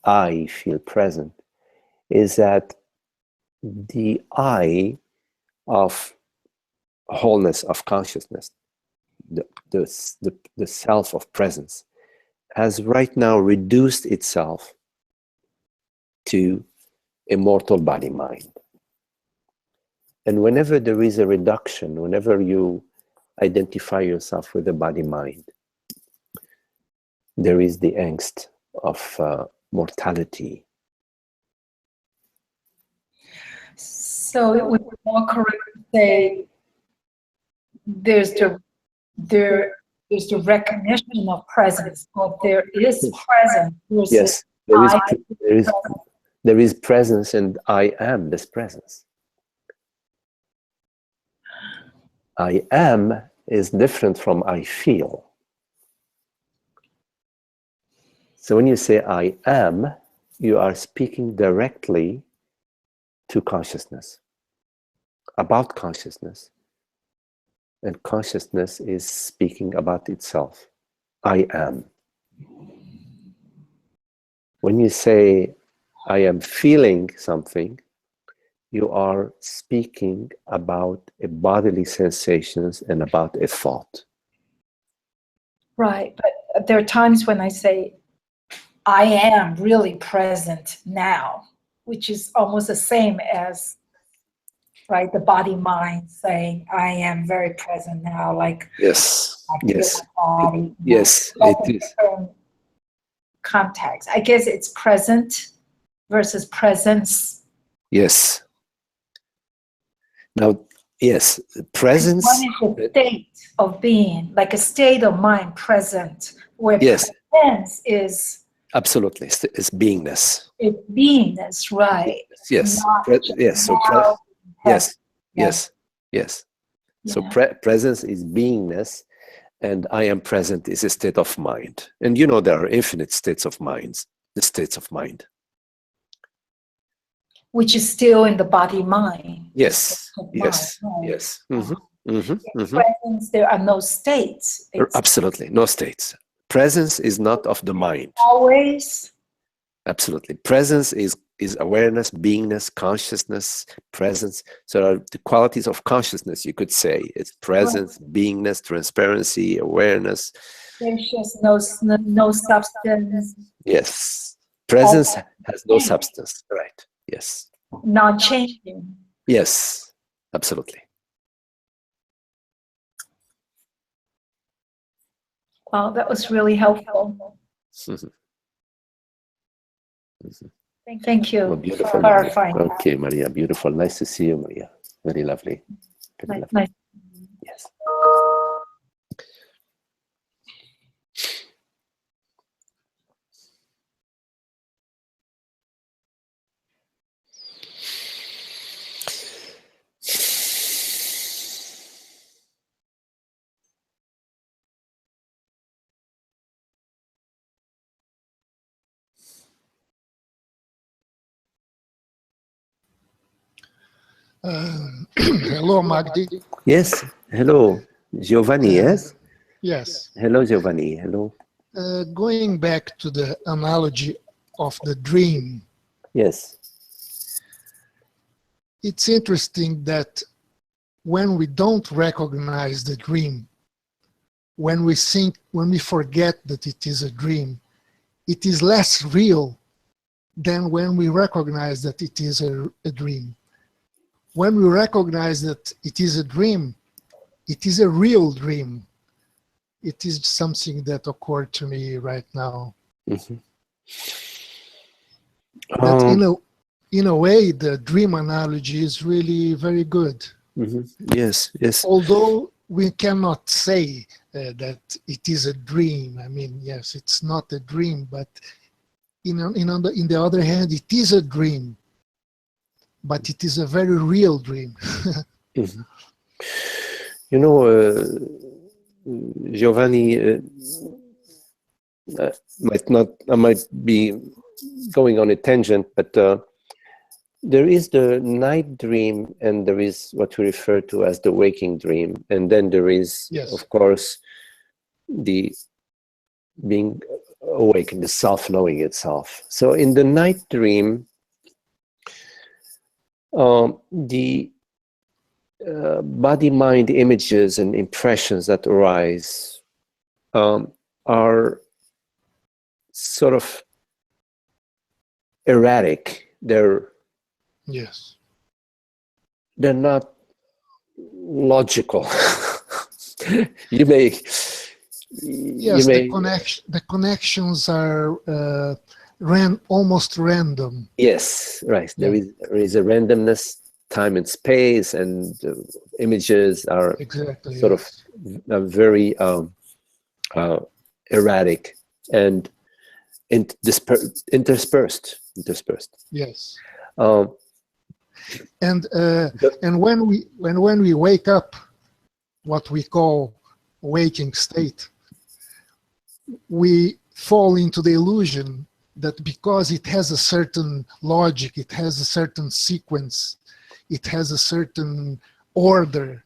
I feel present is that the I of wholeness of consciousness, the self of presence, has right now reduced itself to a mortal body mind. And whenever there is a reduction, whenever you identify yourself with the body mind, there is the angst of mortality. So it would be more correct to say there's the recognition of presence, but there is presence. Yes, there is presence, and I am this presence. I am is different from I feel. So when you say I am, you are speaking directly to consciousness, about consciousness. And consciousness is speaking about itself. I am. When you say I am feeling something, you are speaking about a bodily sensations and about a thought. Right, but there are times when I say, I am really present now, which is almost the same as, right, the body mind saying, I am very present now, like Yes, I feel yes, my body. yes, That's it a is. different context. I guess it's present versus presence. Yes. Now, yes, presence. One is a state of being, like a state of mind present, where Yes, presence is absolutely. It's beingness. it's beingness, right? Yes, Not yes. So now, yes, yeah. yes, yes. So Yeah. presence is beingness, and I am present is a state of mind. And you know there are infinite states of minds. The states of mind. Which is still in the body mind. Yes, Of yes, mind, right? yes. In presence, there are no states. It's absolutely, no states. Presence is not of the mind. always. Absolutely. Presence is awareness, beingness, consciousness, presence. So the qualities of consciousness, you could say. It's presence, beingness, transparency, awareness. There's just no substance. Yes. Presence has no substance. Right. Yes. Not changing. Yes. Absolutely. Wow, that was really helpful. Thank you Well, beautiful. for clarifying. Okay, Maria, beautiful. Nice to see you, Maria. Very lovely. Very lovely. Nice. Yes. Hello, Magdi. Yes. Hello, Giovanni. Yes. Yes. Hello, Giovanni. Hello. Going back to the analogy of the dream, Yes. it's interesting that when we don't recognize the dream, when we forget that it is a dream, it is less real than when we recognize that it is a dream. When we recognize that it is a dream, it is a real dream. It is something that occurred to me right now. Mm-hmm. That in a way, the dream analogy is really very good. Mm-hmm. Yes, yes. Although we cannot say that it is a dream. I mean, yes, it's not a dream, but in the other hand, it is a dream, but it is a very real dream. Mhm. You know, Giovanni, I might be going on a tangent, but there is the night dream, and there is what we refer to as the waking dream, and then there is, Yes. of course, the being awake, the self-knowing itself. So in the night dream, the body-mind images and impressions that arise are sort of erratic. They're Yes. not logical. You may Yes, the connections are almost random. Yes, right. There is a randomness, time and space, and images are Exactly. sort Yes. of very erratic and interspersed. Yes. Um, And when we wake up, what we call waking state, we fall into the illusion that because it has a certain logic, it has a certain sequence, it has a certain order,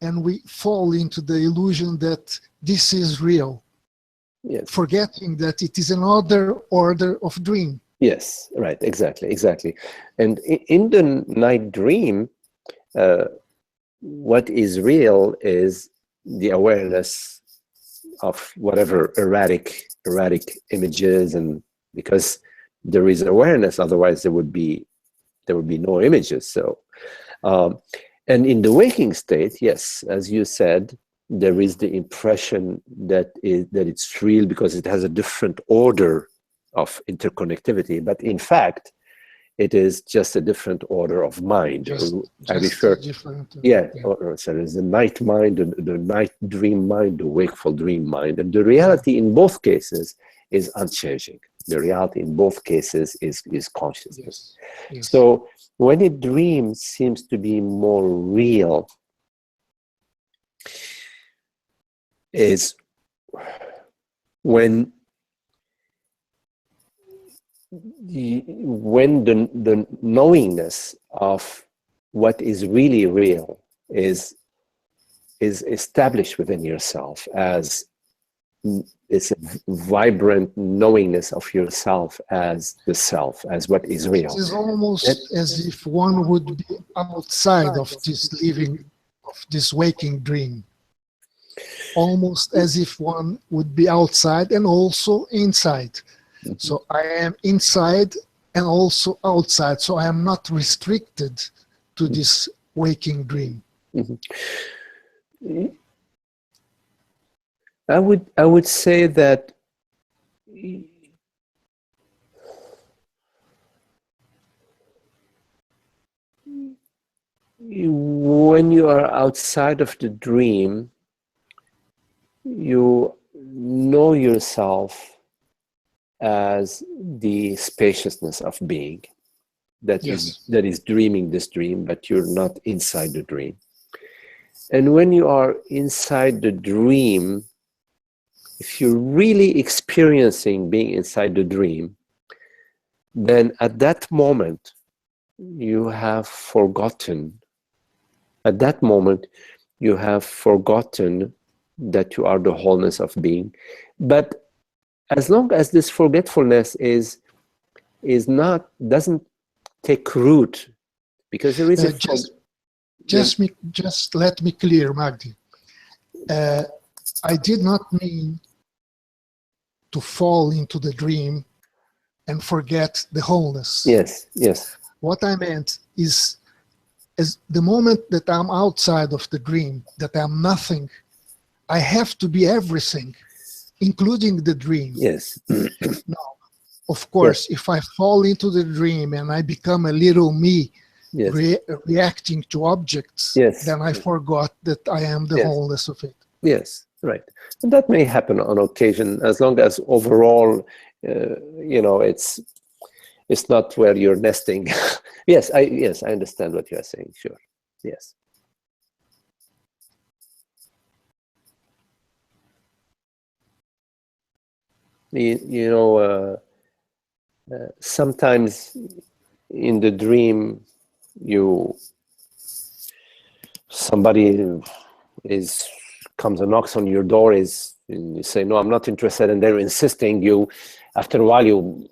and we fall into the illusion that this is real, yes. forgetting that it is another order of dream. Yes, right, exactly. And in the night dream, what is real is the awareness of whatever erratic images, and because there is awareness, otherwise there would be no images. So, and in the waking state, yes, as you said, there is the impression that it's real because it has a different order of interconnectivity, but in fact, it is just a different order of mind. I refer, so there's the night mind, the night dream mind, the wakeful dream mind, and the reality in both cases is unchanging. The reality in both cases is consciousness. Yes. So when a dream seems to be more real, is when the knowingness of what is really real is established within yourself as it's a vibrant knowingness of yourself as the self, as what is real. It is almost as if one would be outside of this waking dream. Almost as if one would be outside and also inside. So I am inside and also outside. So I am not restricted to this waking dream. I would say that when you are outside of the dream, you know yourself as the spaciousness of being that is dreaming this dream, but you're not inside the dream. And when you are inside the dream, if you're really experiencing being inside the dream, then at that moment you have forgotten. At that moment you have forgotten that you are the wholeness of being. But as long as this forgetfulness doesn't take root, because there is just let me clear, Magdi. I did not mean to fall into the dream and forget the wholeness. Yes. What I meant is the moment that I'm outside of the dream, that I'm nothing, I have to be everything, including the dream. Yes. Now, of course, if I fall into the dream and I become a little me, reacting to objects, then I forgot that I am the wholeness of it. Yes, right. And that may happen on occasion, as long as overall you know, it's not where you're nesting. Yes, I understand what you are saying. Sure. Yes. You know, sometimes in the dream, somebody comes and knocks on your door, and you say, no, I'm not interested, and they're insisting. After a while, you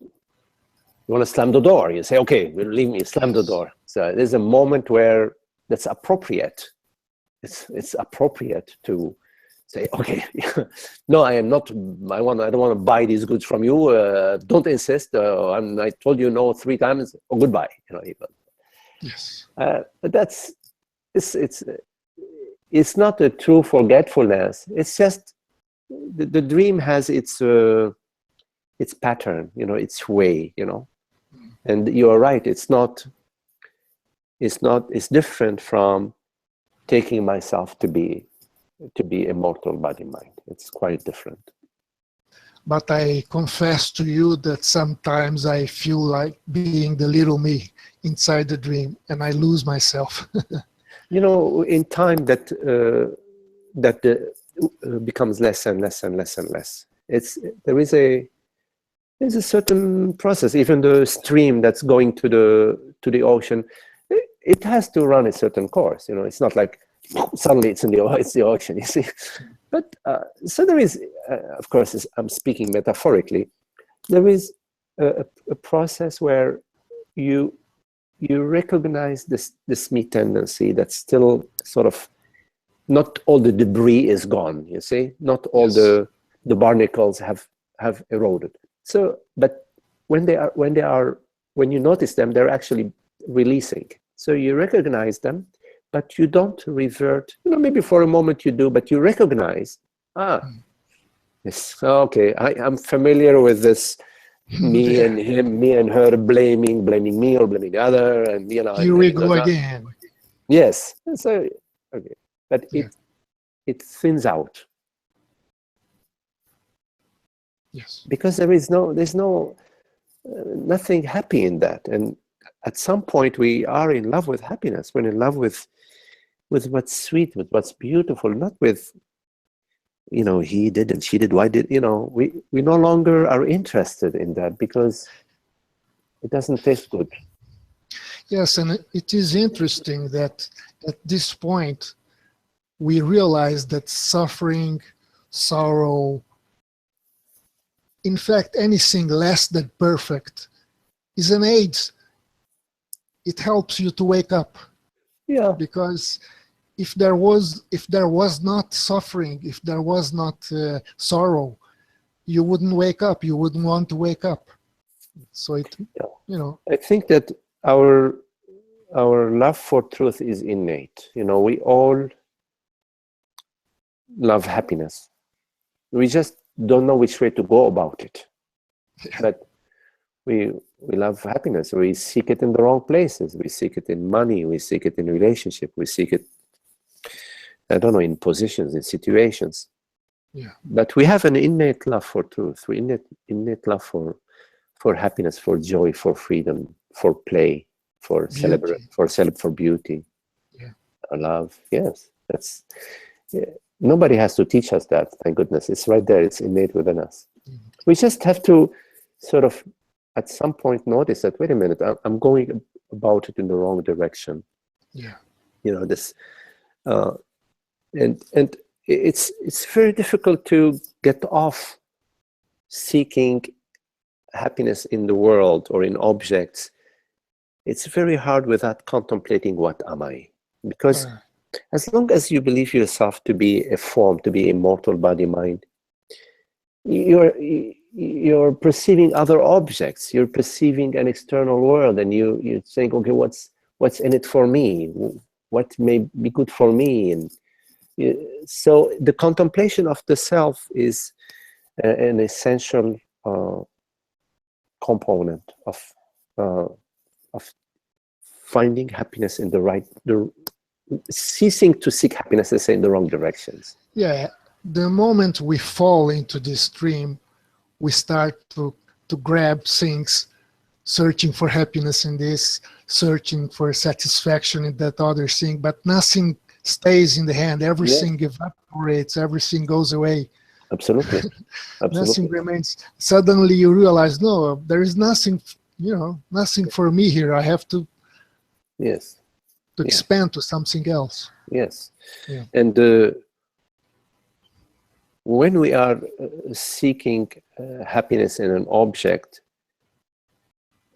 want to slam the door. You say, okay, leave me, slam the door. So there's a moment where that's appropriate. It's appropriate to say, okay, no, I am not. I don't want to buy these goods from you. Don't insist. I told you no 3 times. Oh, goodbye. You know, even. Yes. But it's not a true forgetfulness. It's just the dream has its pattern. You know, its way. You know, and you are right. It's different from taking myself to be immortal body mind. It's quite different. But I confess to you that sometimes I feel like being the little me inside the dream, and I lose myself. You know, in time that becomes less and less and less and less. There's a certain process. Even the stream that's going to the ocean, it has to run a certain course. You know, it's not like suddenly it's the ocean. You see, but so there is, of course, I'm speaking metaphorically. There is a process where you recognize this me tendency that's still sort of, not all the debris is gone. You see, not all the barnacles have eroded. So, but when you notice them, they're actually releasing. So you recognize them, but you don't revert. You know, maybe for a moment you do, but you recognize, yes, okay, I'm familiar with this me and him, me and her blaming me or blaming the other, and you know. Here we go again. Yes. So okay, but it thins out. Yes. Because there's nothing happy in that, and at some point we are in love with happiness. We're in love with what's sweet, with what's beautiful, not with, you know, he did and she did, why did, you know, we no longer are interested in that because it doesn't taste good. Yes, and it is interesting that at this point we realize that suffering, sorrow, in fact, anything less than perfect is an aid. It helps you to wake up. Yeah. Because if there was not suffering, if there was not sorrow, you wouldn't wake up. You wouldn't want to wake up. So you know. I think that our love for truth is innate. You know, we all love happiness. We just don't know which way to go about it. But we love happiness. We seek it in the wrong places. We seek it in money. We seek it in relationship. We seek it, I don't know, in positions, in situations. Yeah. But we have an innate love for truth. We innate love for happiness, for joy, for freedom, for play, for celebrate, for beauty. Yeah. Love. Yes, that's. Yeah. Nobody has to teach us that. Thank goodness, it's right there. It's innate within us. Mm-hmm. We just have to sort of, at some point, notice that, wait a minute, I'm going about it in the wrong direction. Yeah. You know, this, and it's very difficult to get off seeking happiness in the world or in objects. It's very hard without contemplating, what am I? Because as long as you believe yourself to be a form, to be immortal body mind, you're perceiving other objects. You're perceiving an external world, and you think, okay, what's in it for me? What may be good for me? And so the contemplation of the self is an essential component of finding happiness in ceasing to seek happiness, let's say, in the wrong directions. Yeah, the moment we fall into this stream, we start to to grab things, searching for happiness in this, searching for satisfaction in that other thing, but nothing stays in the hand. Everything evaporates, everything goes away. Absolutely. Nothing Absolutely. remains. Suddenly you realize, no, there is nothing, nothing for me here. I have to Yes. expand to something else. Yes. Yeah. And when we are seeking happiness in an object,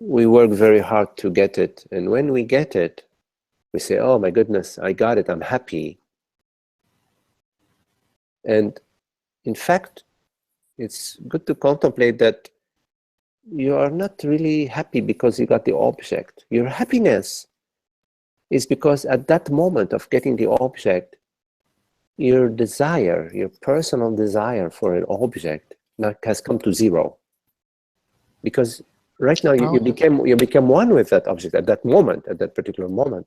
we work very hard to get it. And when we get it, we say, oh my goodness, I got it, I'm happy. And in fact, it's good to contemplate that you are not really happy because you got the object. Your happiness is because at that moment of getting the object, your desire, your personal desire for an object has come to zero. Because right now you became one with that object at that moment, at that particular moment.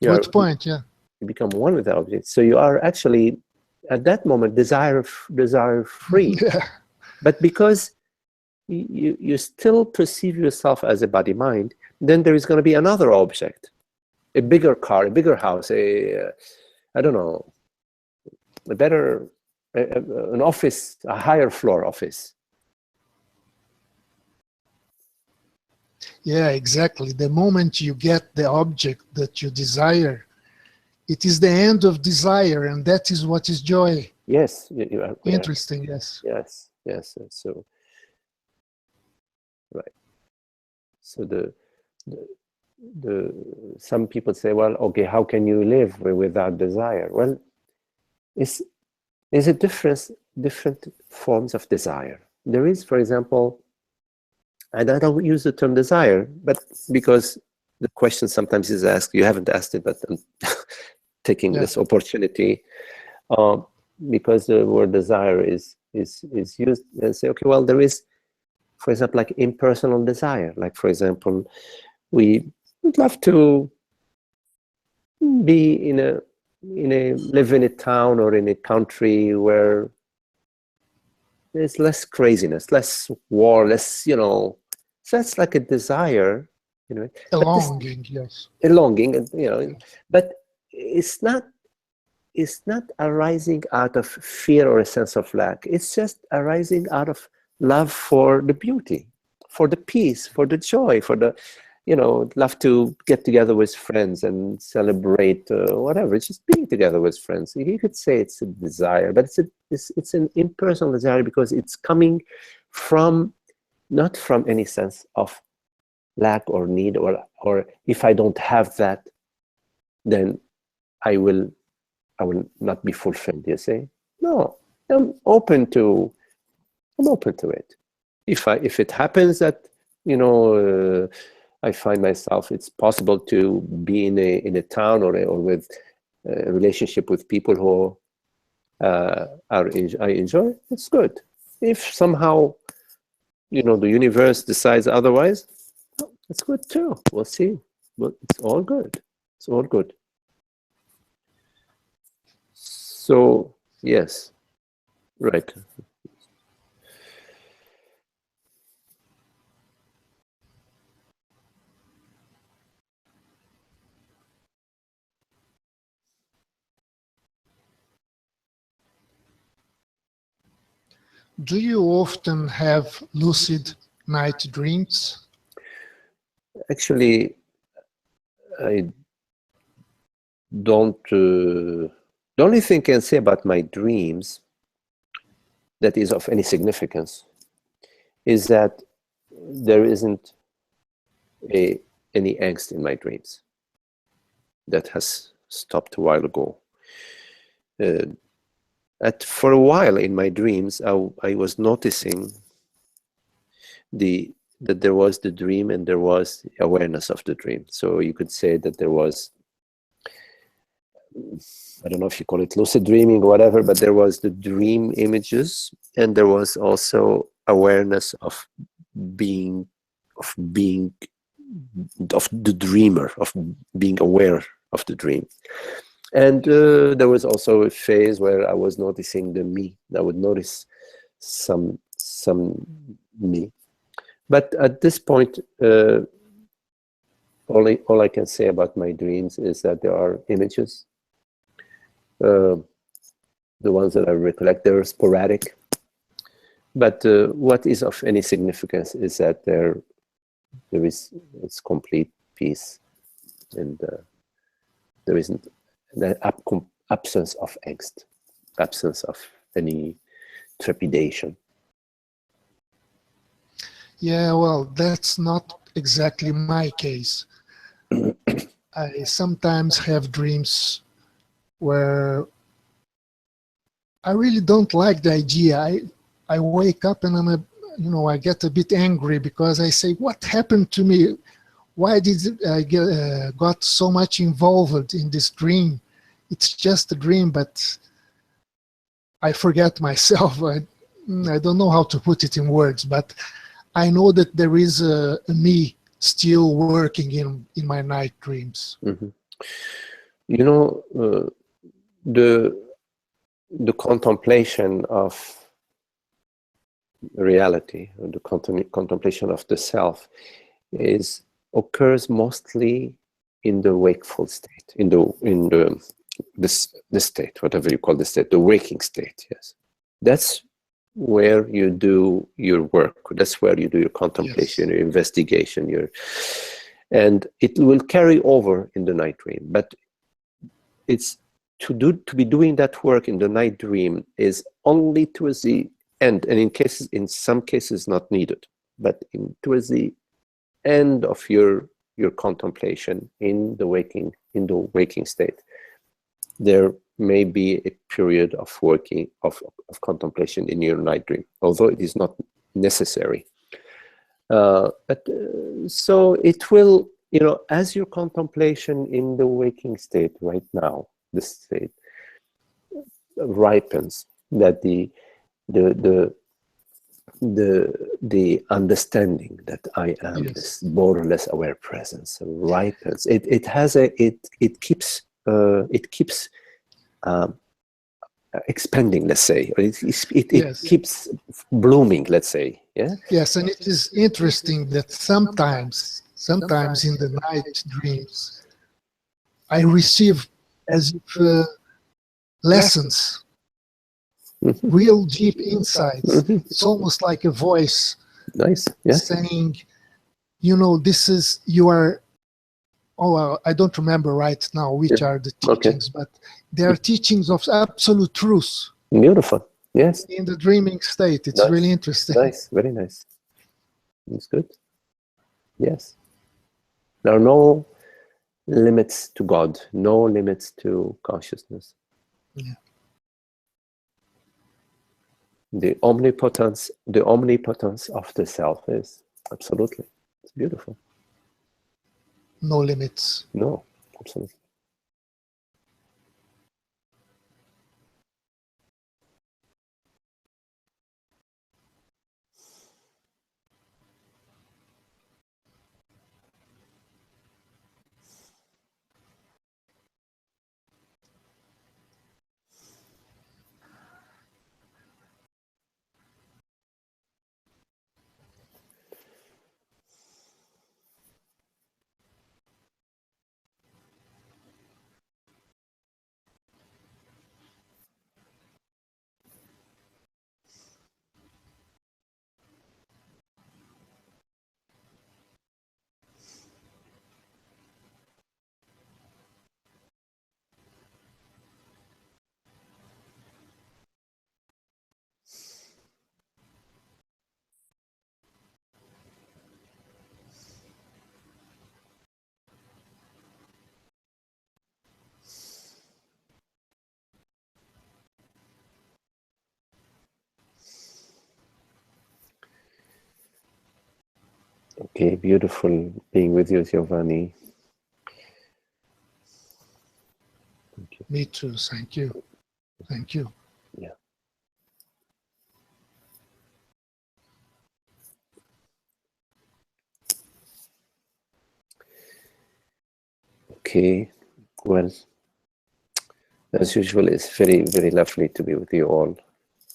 Good point, yeah. You become one with the object. So you are actually, at that moment, desire free. Yeah. But because you still perceive yourself as a body-mind, then there is going to be another object, a bigger car, a bigger house, I don't know, a better, an office, a higher floor office. Yeah, exactly. The moment you get the object that you desire, it is the end of desire, and that is what is joy. Yes. You are, interesting, yes. Yes. So, right. So some people say, well, okay, how can you live without desire? Well, it's a different forms of desire. There is, for example, and I don't use the term desire, but because the question sometimes is asked, you haven't asked it, but I'm taking this opportunity, because the word desire is used, and say, okay, well, there is, for example, like impersonal desire. Like, for example, we would love to be live in a town or in a country where there's less craziness, less war, less, so that's like a desire, a longing, yes. A longing, but it's not arising out of fear or a sense of lack. It's just arising out of love for the beauty, for the peace, for the joy, for the, love to get together with friends and celebrate whatever. It's just being together with friends. You could say it's a desire, but it's an impersonal desire because it's coming from, not from any sense of lack or need, or if I don't have that, then I will not be fulfilled. You say, no, I'm open to it. If it happens that I find myself, it's possible to be in a town or with a relationship with people who I enjoy, it's good. If somehow the universe decides otherwise, it's good too. We'll see. But it's all good. It's all good. So yes, right. Do you often have lucid night dreams? Actually, I don't. The only thing I can say about my dreams that is of any significance is that there isn't any angst in my dreams. That has stopped a while ago. For a while in my dreams, I was noticing that there was the dream and there was the awareness of the dream. So you could say that there was, I don't know if you call it lucid dreaming or whatever, but there was the dream images and there was also awareness of being of the dreamer, of being aware of the dream. And there was also a phase where I was noticing the me. I would notice some me. But at this point, all I can say about my dreams is that there are images. The ones that I recollect, they're sporadic. But what is of any significance is that there is complete peace, and there isn't the absence of angst, absence of any trepidation. Yeah, well, that's not exactly my case. I sometimes have dreams where I really don't like the idea. I wake up and I get a bit angry because I say, what happened to me? Why did I got so much involved in this dream? It's just a dream, but I forget myself. I don't know how to put it in words, but I know that there is a me still working in my night dreams. Mm-hmm. You know, the contemplation of reality, or the contemplation of the self, occurs mostly in the wakeful state, in the state, whatever you call the state, the waking state. Yes, that's where you do your work. That's where you do your contemplation, yes, your investigation, and it will carry over in the night dream. But it's to be doing that work in the night dream is only towards the end, and in some cases not needed, but towards the end of your contemplation in the waking state, there may be a period of working of contemplation in your night dream, although it is not necessary. So it will, as your contemplation in the waking state right now, this state ripens, that the understanding that I am, yes, this borderless aware presence ripens. It keeps expanding, let's say, or it yes, keeps blooming, let's say. Yeah. Yes, and it is interesting that sometimes in the night dreams, I receive as if lessons. Mm-hmm. Real deep insights. Mm-hmm. It's almost like a voice, nice, yes, saying, this is, you are, I don't remember right now which are the teachings, but they are teachings of absolute truth. Beautiful, yes. In the dreaming state, it's nice, really interesting. Nice, very nice. It's good. Yes. There are no limits to God, no limits to consciousness. Yeah. The omnipotence of the self is absolutely, it's beautiful. No limits. No, absolutely. Okay, beautiful being with you, Giovanni. Thank you. Me too, thank you. Thank you. Yeah. Okay, well, as usual, it's very, very lovely to be with you all.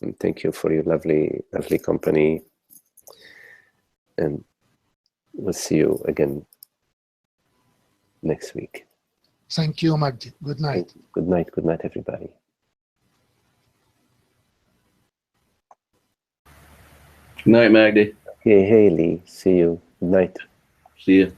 And thank you for your lovely, lovely company. and we'll see you again next week. Thank you, Magdi. Good night. Good night, everybody. Good night, Magdi. Hey, Haley, see you. Good night. See you.